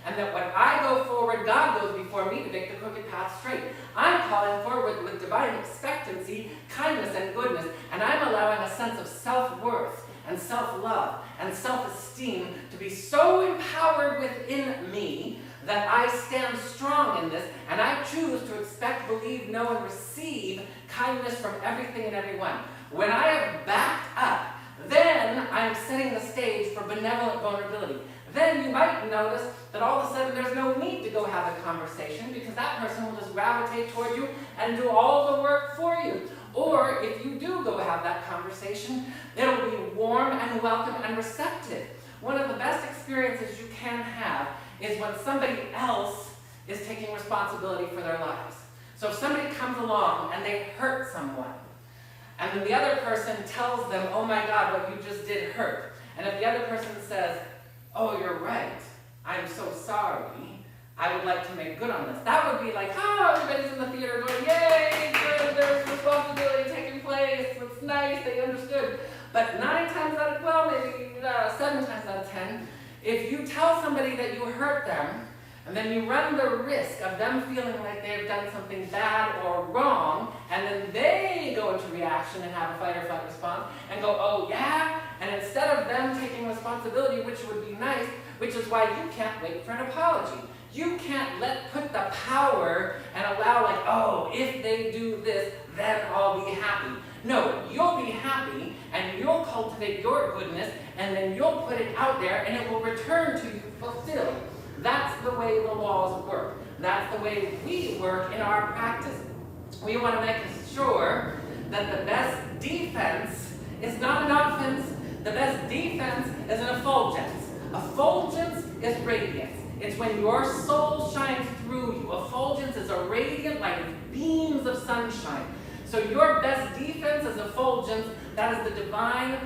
[SPEAKER 7] And that when I go forward, God goes before me to make the crooked path straight. I'm calling forward with divine expectancy, kindness, and goodness. And I'm allowing a sense of self-worth and self-love and self-esteem to be so empowered within me that I stand strong in this, and I choose to expect, believe, know, and receive kindness from everything and everyone. When I have backed up, then I'm setting the stage for benevolent vulnerability. Then you might notice that all of a sudden there's no need to go have a conversation, because that person will just gravitate toward you and do all the work for you. Or if you do go have that conversation, it'll be warm and welcome and receptive. One of the best experiences you can have is when somebody else is taking responsibility for their lives. So if somebody comes along and they hurt someone, and then the other person tells them, oh my God, what you just did hurt. And if the other person says, oh, you're right, I'm so sorry, I would like to make good on this. That would be like, oh, everybody's in the theater going, yay, good, there's responsibility taking place, it's nice, they understood. But 9 times out of, well, maybe 7 times out of 10, if you tell somebody that you hurt them, and then you run the risk of them feeling like they've done something bad or wrong, and then they go into reaction and have a fight or flight response, and go, oh yeah? And instead of them taking responsibility, which would be nice, which is why you can't wait for an apology. You can't put the power and allow like, oh, if they do this, then I'll be happy. No, you'll be happy, and you'll cultivate your goodness, and then you'll put it out there, and it will return to you fulfilled. That's the way the laws work. That's the way we work in our practice. We want to make sure that the best defense is not an offense. The best defense is an effulgence. Effulgence is radiance. It's when your soul shines through you. Effulgence is a radiant light with beams of sunshine. So your best defense is effulgence. That is the divine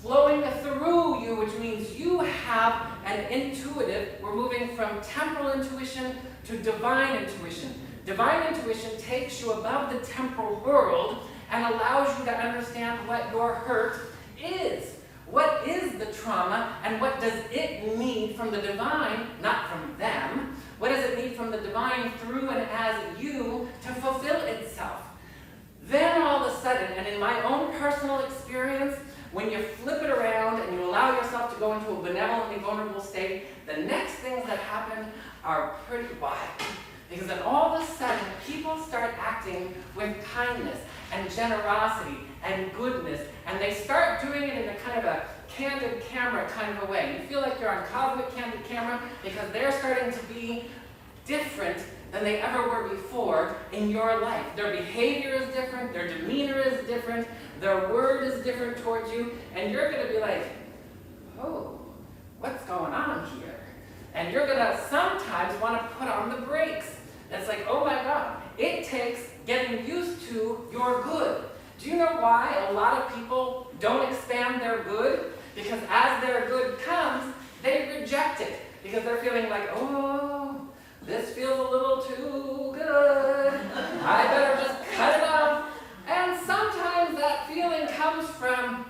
[SPEAKER 7] flowing through you, which means you have an intuitive. We're moving from temporal intuition to divine intuition. Divine intuition takes you above the temporal world and allows you to understand what your hurt is. What is the trauma, and what does it need from the divine, not from them? What does it need from the divine through and as you to fulfill itself? Then all of a sudden, and in my own personal experience, when you flip it around and you allow yourself to go into a benevolently vulnerable state, the next things that happen are pretty wild. Because then all of a sudden, people start acting with kindness and generosity and goodness, and they start doing it in a kind of a candid camera kind of a way. You feel like you're on cosmic candid camera because they're starting to be different than they ever were before in your life. Their behavior is different, their demeanor is different, their word is different towards you, and you're going to be like, oh, what's going on here? And you're going to sometimes want to put on the brakes. It's like, oh my God, it takes getting used to your good. Do you know why a lot of people don't expand their good? Because as their good comes, they reject it. Because they're feeling like, oh, this feels a little too good. I better just cut it off. And sometimes that feeling comes from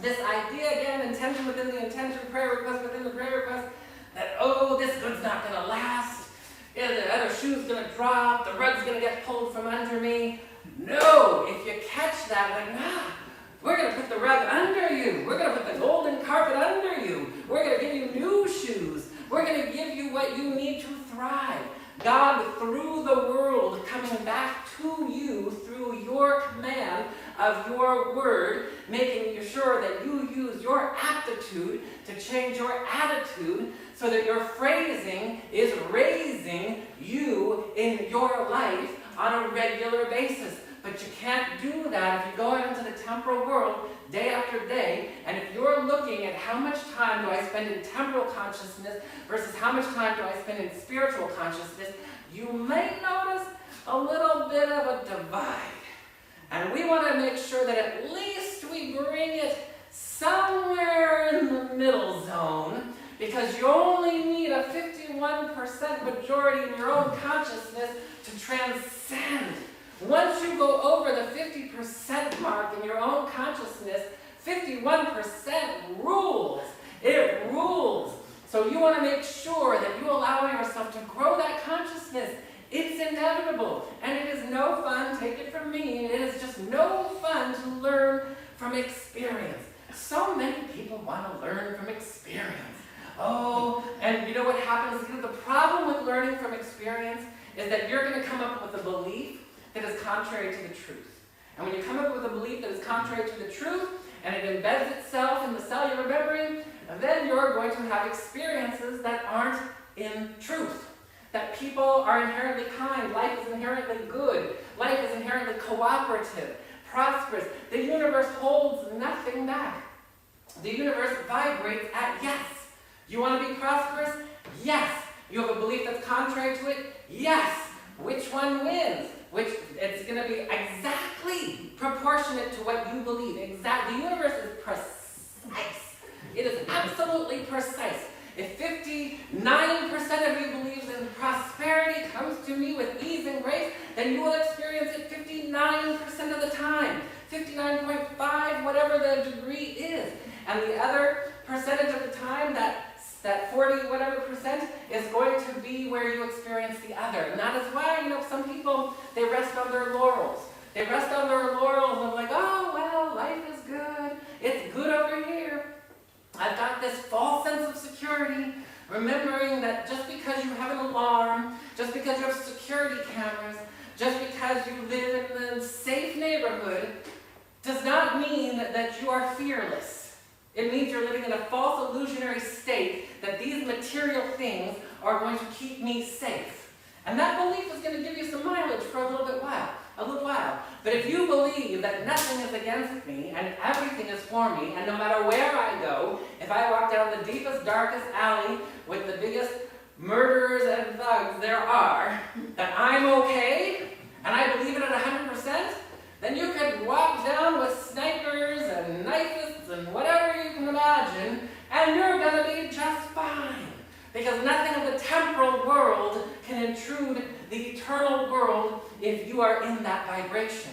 [SPEAKER 7] this idea, again, intention within the intention, prayer request within the prayer request, that, oh, this good's not going to last. Yeah, the other shoe's going to drop. The rug's going to get pulled from under me. No, if you catch that, like, nah, we're going to put the rug under you. We're going to put the golden carpet under you. We're going to give you new shoes. We're going to give you what you need to thrive. God, through the world, coming back to you through your command of your word, making sure that you use your aptitude to change your attitude so that your phrasing is raising you in your life on a regular basis. But you can't do that if you go out into the temporal world day after day, and if you're looking at how much time do I spend in temporal consciousness versus how much time do I spend in spiritual consciousness, you may notice a little bit of a divide. And we want to make sure that at least we bring it somewhere in the middle zone, because you only need a 51% majority in your own consciousness to transcend. Once you go over the 50% mark in your own consciousness, 51% rules. It rules. So you want to make sure that you allow yourself to grow that consciousness. It's inevitable. And it is no fun, take it from me, it is just no fun to learn from experience. So many people want to learn from experience. Oh, and you know what happens? The problem with learning from experience is that you're going to come up with a belief that is contrary to the truth. And when you come up with a belief that is contrary to the truth, and it embeds itself in the cellular memory, then you're going to have experiences that aren't in truth. That people are inherently kind, life is inherently good, life is inherently cooperative, prosperous. The universe holds nothing back. The universe vibrates at yes. You want to be prosperous? Yes. You have a belief that's contrary to it? Yes. Which one wins? Which it's going to be exactly proportionate to what you believe. The universe is precise. It is absolutely precise. If 59% of you believes in prosperity comes to me with ease and grace, then you will experience it 59% of the time. 59.5, whatever the degree is. And the other percentage of the time, that 40 whatever percent, is going to be where you experience the other. And that is why, some people, they rest on their laurels. They rest on their laurels and like, oh, well, life is good. It's good over here. I've got this false sense of security, remembering that just because you have an alarm, just because you have security cameras, just because you live in a safe neighborhood, does not mean that you are fearless. It means you're living in a false illusionary state that these material things are going to keep me safe. And that belief is going to give you some mileage for a little while. But if you believe that nothing is against me and everything is for me, and no matter where I go, if I walk down the deepest, darkest alley with the biggest murderers and thugs there are, that I'm okay, and I believe it at 100%, then you could walk down with snipers and knifists and whatever you can imagine, and you're gonna be just fine. Because nothing of the temporal world can intrude the eternal world if you are in that vibration.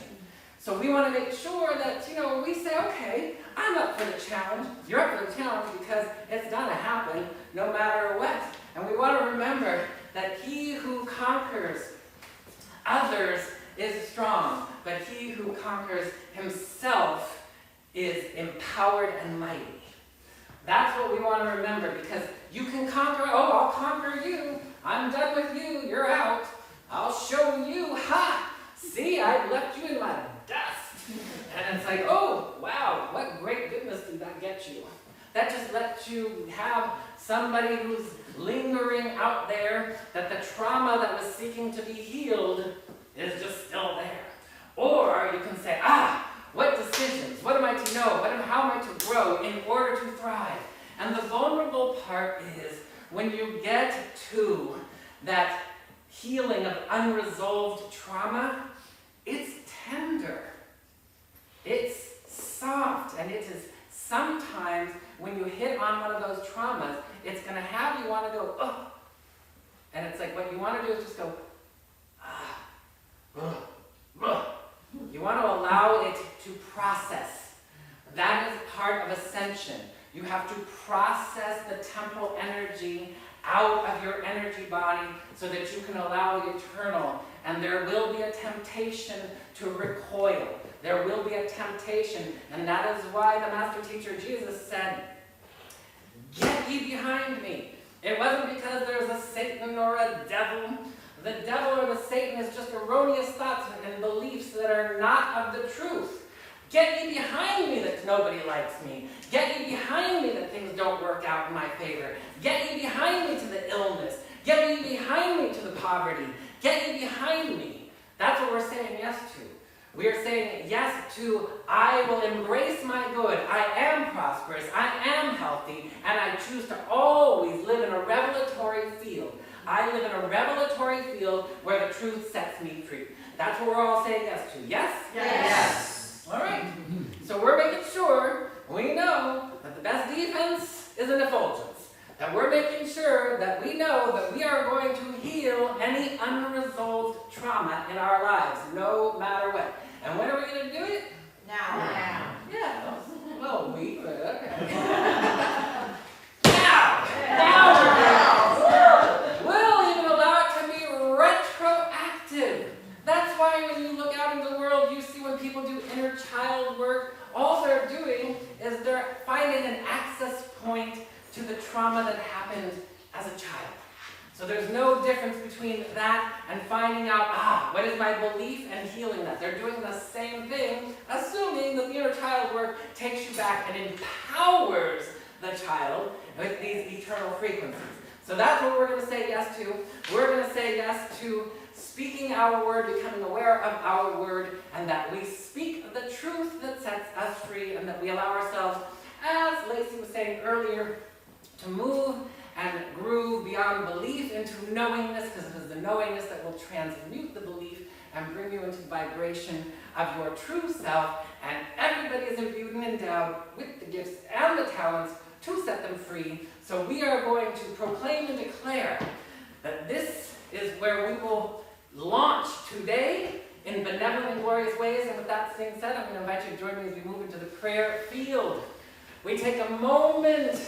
[SPEAKER 7] So we want to make sure that, we say, okay, I'm up for the challenge. You're up for the challenge because it's gonna happen no matter what. And we want to remember that he who conquers others is strong, but he who conquers himself is empowered and mighty. That's what we want to remember, because you can conquer, I'll conquer you. I'm done with you, you're out. I'll show you, see, I've left you in my dust. And it's like, oh, wow, what great goodness did that get you? That just lets you have somebody who's lingering out there, that the trauma that was seeking to be healed is just still there. Or you can say, what decisions? What am I to know? How am I to grow in order to thrive? And the vulnerable part is when you get to that healing of unresolved trauma, it's tender. It's soft, and it is sometimes when you hit on one of those traumas, it's going to have you want to go, oh. And it's like what you want to do is just go, You want to allow it to process. That is part of ascension. You have to process the temporal energy out of your energy body so that you can allow the eternal. And there will be a temptation to recoil. There will be a temptation. And that is why the Master Teacher Jesus said, "Get ye behind me." It wasn't because there's a Satan or a devil. The devil or the Satan is just erroneous thoughts and beliefs that are not of the truth. Get ye behind me that nobody likes me. Get ye behind me that things don't work out in my favor. Get ye behind me to the illness. Get ye behind me to the poverty. Get ye behind me. That's what we're saying yes to. We are saying yes to, I will embrace my good. I am prosperous. I am healthy. And I choose to always live in a revelatory field. I live in a revelatory field where the truth sets me free. That's what we're all saying yes to. Yes?
[SPEAKER 3] Yes.
[SPEAKER 7] All right. So we're making sure we know that the best defense is an effulgence. That we're making sure that we know that we are going to heal any unresolved trauma in our lives, no matter what. And when are we going to do it?
[SPEAKER 3] Now.
[SPEAKER 7] Yeah. Well, we, but okay. Now we'll even allow it to be retroactive. That's why when you look out into the world, you see when people do inner child work, all they're doing is they're finding an access point to the trauma that happened as a child. So there's no difference between that and finding out, what is my belief and healing that. They're doing the same thing, assuming that the inner child work takes you back and empowers the child with these eternal frequencies. So that's what we're going to say yes to. We're going to say yes to speaking our word, becoming aware of our word, and that we speak the truth that sets us free, and that we allow ourselves, as Lacey was saying earlier, to move and groove beyond belief into knowingness, because it is the knowingness that will transmute the belief and bring you into the vibration of your true self. And everybody is imbued and endowed with the gifts and the talents to set them free. So we are going to proclaim and declare that this is where we will launch today in benevolent and glorious ways. And with that being said, I'm going to invite you to join me as we move into the prayer field. We take a moment.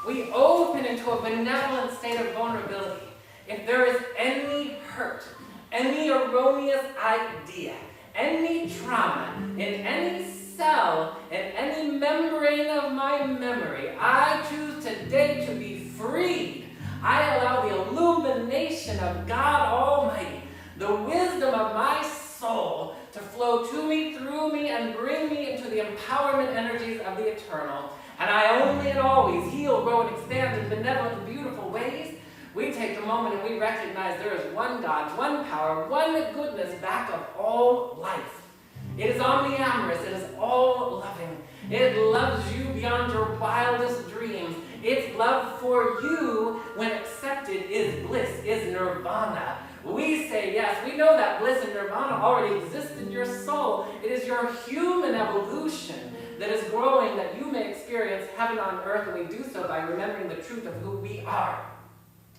[SPEAKER 7] We open into a benevolent state of vulnerability. If there is any hurt, any erroneous idea, any trauma in any cell, in any membrane of my memory, I choose today to be freed. I allow the illumination of God Almighty, the wisdom of my soul, to flow to me, through me, and bring me into the empowerment energies of the eternal. And I only and always heal, grow, and expand in benevolent, beautiful ways. We take a moment and we recognize there is one God, one power, one goodness back of all life. It is omniamorous. It is all-loving. It loves you beyond your wildest dreams. It's love for you when accepted is bliss, is nirvana. We say yes. We know that bliss and nirvana already exist in your soul. It is your human evolution that is growing that you may experience heaven on earth, and we do so by remembering the truth of who we are.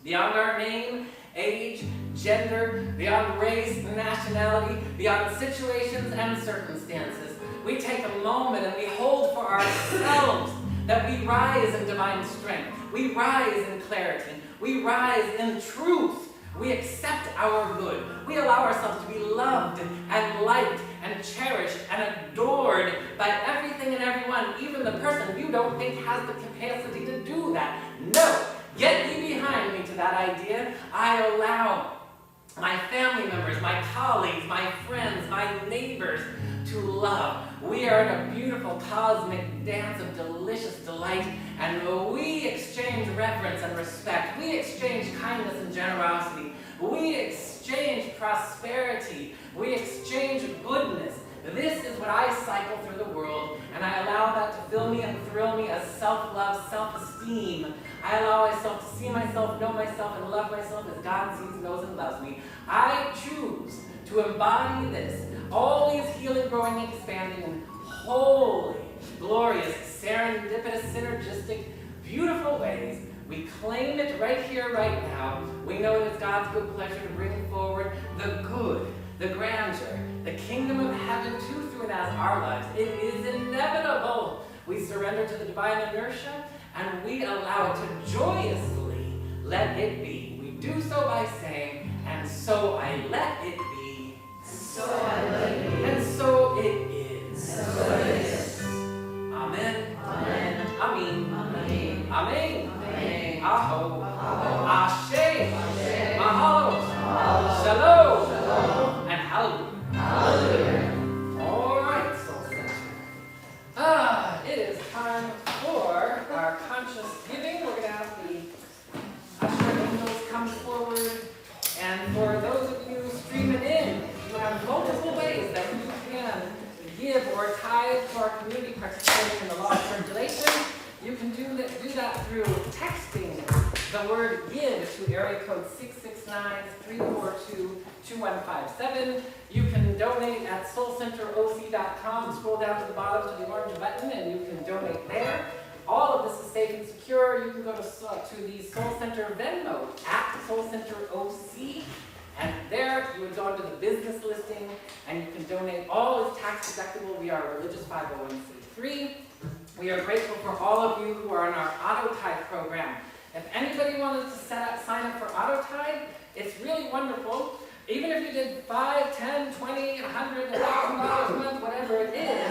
[SPEAKER 7] Beyond our name, age, gender, beyond race, nationality, beyond situations and circumstances, we take a moment and we hold for ourselves that we rise in divine strength. We rise in clarity. We rise in truth. We accept our good. We allow ourselves to be loved and liked and cherished and adored by everything and everyone, even the person you don't think has the capacity to do that. No, get thee behind me to that idea. I allow my family members, my colleagues, my friends, my neighbors to love. We are in a beautiful cosmic dance of delicious delight, and we exchange reverence and respect. We exchange kindness and generosity. We exchange prosperity. We exchange goodness. This is what I cycle through the world, and I allow that to fill me and thrill me as self-love, self-esteem. I allow myself to see myself, know myself, and love myself as God sees, knows, and loves me. I choose to embody this, always healing, growing, expanding in holy, glorious, serendipitous, synergistic, beautiful ways. We claim it right here, right now. We know that it's God's good pleasure to bring forward the good, the grandeur, the kingdom of heaven to, through, and as our lives. It is inevitable. We surrender to the divine inertia, and we allow it to joyously let it be. We do so by saying, and so I let it be.
[SPEAKER 3] So I let it be.
[SPEAKER 7] And so it is.
[SPEAKER 3] So it is.
[SPEAKER 7] Amen.
[SPEAKER 3] Amen.
[SPEAKER 7] Amen.
[SPEAKER 3] Amen.
[SPEAKER 7] Amen.
[SPEAKER 3] Amen.
[SPEAKER 7] Aho.
[SPEAKER 3] Aho.
[SPEAKER 7] Ashe.
[SPEAKER 3] Ashe.
[SPEAKER 7] Mahalo.
[SPEAKER 3] Mahalo.
[SPEAKER 7] Shalom.
[SPEAKER 3] Shalom.
[SPEAKER 7] And hallelujah.
[SPEAKER 3] Hallelujah.
[SPEAKER 7] All right, Soul Center. It is time for our conscious giving. We're going to have the usher angels come forward. And for those of you streaming in, you have multiple ways that you can give or tithe to our community participating in the law of circulation. You can do that through texting the word GIVE to area code 669-342-2157. You can donate at soulcenteroc.com. Scroll down to the bottom to the orange button and you can donate there. All of this is safe and secure. You can go to the Soul Center Venmo at Soul Center OC. And there you would go into the business listing and you can donate. All is tax deductible. We are a religious 501c3. We are grateful for all of you who are in our Auto Tithe program. If anybody wanted to sign up for Auto Tithe, it's really wonderful. Even if you did $5, $10, $20, $100, $1,000 a month, whatever it is,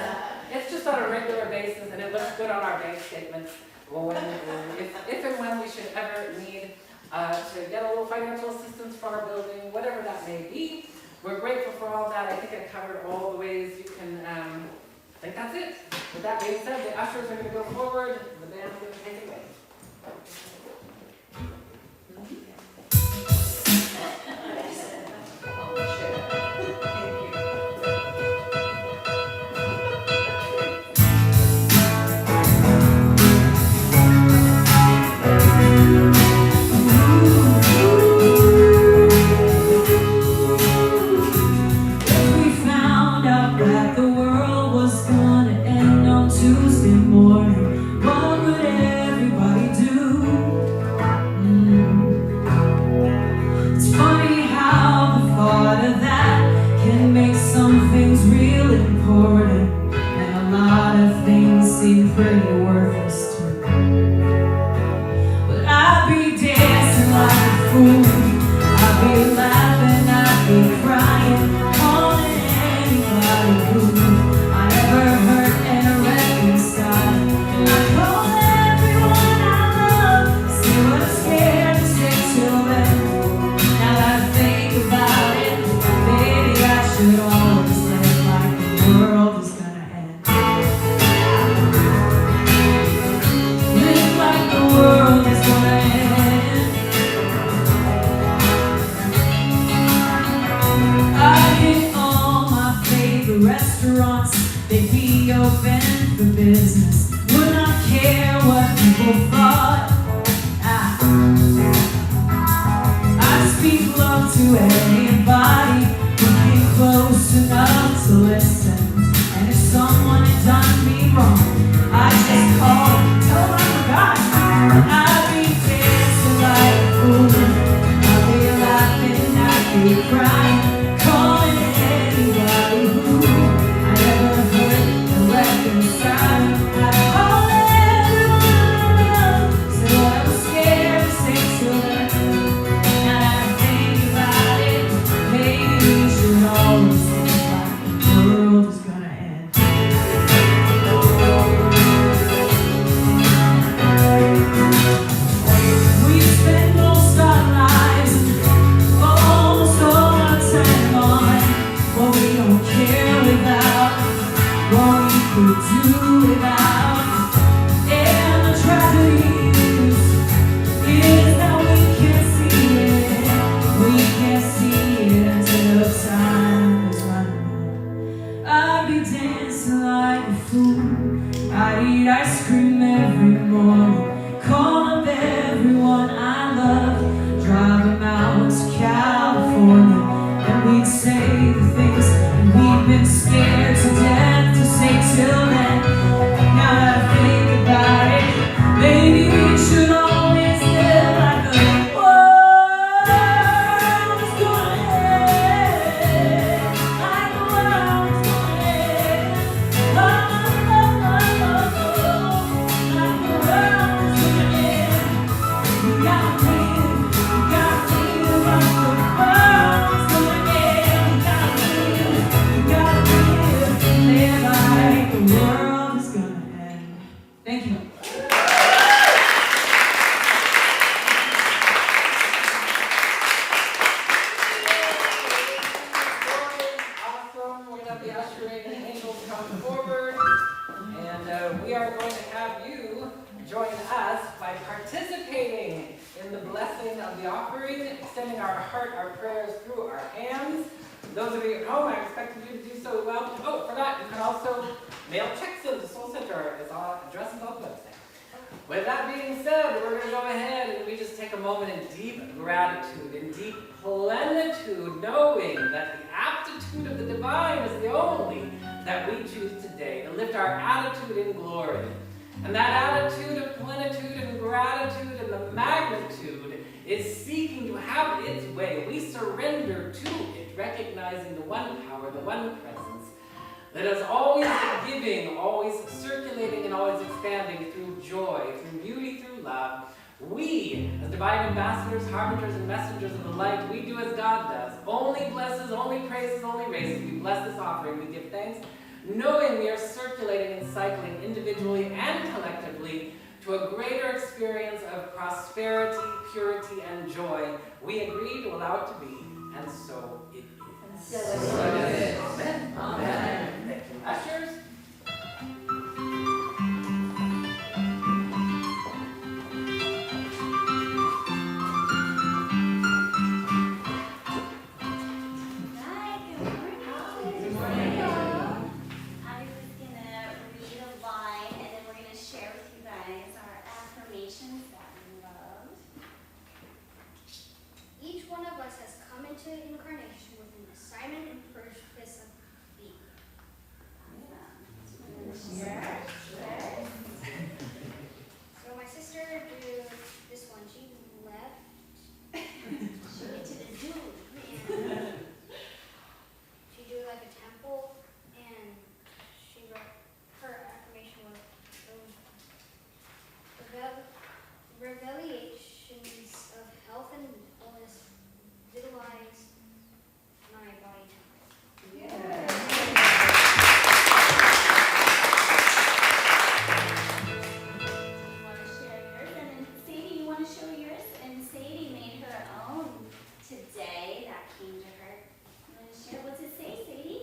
[SPEAKER 7] it's just on a regular basis and it looks good on our bank statements. If and when we should ever need to get a little financial assistance for our building, whatever that may be. We're grateful for all that. I think I covered all the ways you can, I think that's it. With that being said, the ushers are going to go forward, the band is going to take it away.
[SPEAKER 6] We found out that the world was gonna end on Tuesday morning. What would everybody do? It's funny how the thought of that can make some things real important, and a lot of things seem pretty worthless too. But I'd be dancing like a fool. I'd be laughing, I'd be crying, calling anybody who I ever hurt and reconciled. And I call everyone I love, see what I'm scared to say till then. Now that I think about it, maybe I should always live like the world is gonna end. Live like the world is gonna end.
[SPEAKER 4] Thank you.
[SPEAKER 7] Awesome. We're going to be ushering the angels come forward. And we are going to have you join us by participating in the blessing of the offering, extending our heart, our prayers through our hands. Those of you at home, I expected you to do so well. Oh, forgot, you can also mail checks into Soul Center. It's all addressed on both websites. With that being said, we're going to go ahead and we just take a moment in deep gratitude, in deep plenitude, knowing that the aptitude of the divine is the only that we choose today, to lift our attitude in glory. And that attitude of plenitude and gratitude and the magnitude is seeking to have its way. We surrender to it, recognizing the one power, the one presence that is always giving, always circulating, and always expanding through joy, through beauty, through love. We, as divine ambassadors, harbingers, and messengers of the light, we do as God does. Only blesses, only praises, only raises. We bless this offering. We give thanks, knowing we are circulating and cycling individually and collectively to a greater experience of prosperity, purity, and joy. We agree to allow it to be, and so it is. Amen. Amen. Thank you. Ushers.
[SPEAKER 8] Incarnation with an assignment and purpose of being. So my sister drew this one. She left. She went to the zoo and she drew like a temple and she wrote her affirmation was revelations of health and wellness vitalize my body temple.
[SPEAKER 7] Yeah.
[SPEAKER 9] You want to share yours? And then Sadie, you want to show yours? And Sadie made her own today that came to her. You want to share? What's it say, Sadie?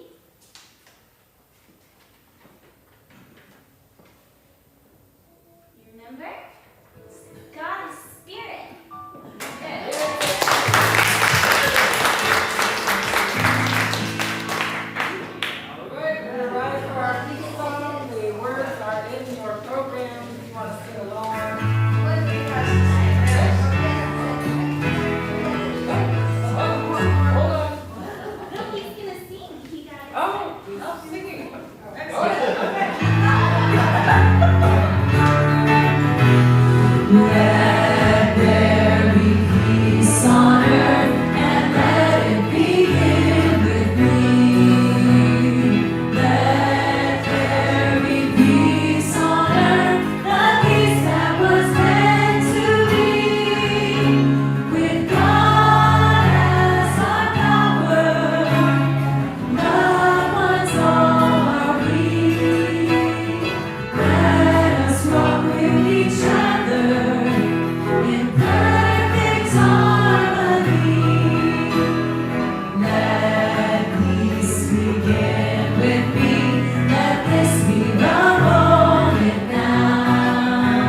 [SPEAKER 9] You remember? God is spirit. Good.
[SPEAKER 7] All right, we're ready for our peace song. The words are in your program if you want to sing along. Hold on.
[SPEAKER 9] No, he's gonna sing. He got it.
[SPEAKER 7] Oh, he's singing.
[SPEAKER 6] Let there be peace on earth, and let it begin with me. Let there be peace on earth, the peace that was meant to be. With God as our power, loved ones all are we. Let us walk with each other in perfect harmony. Let peace begin with me. Let this be the moment now.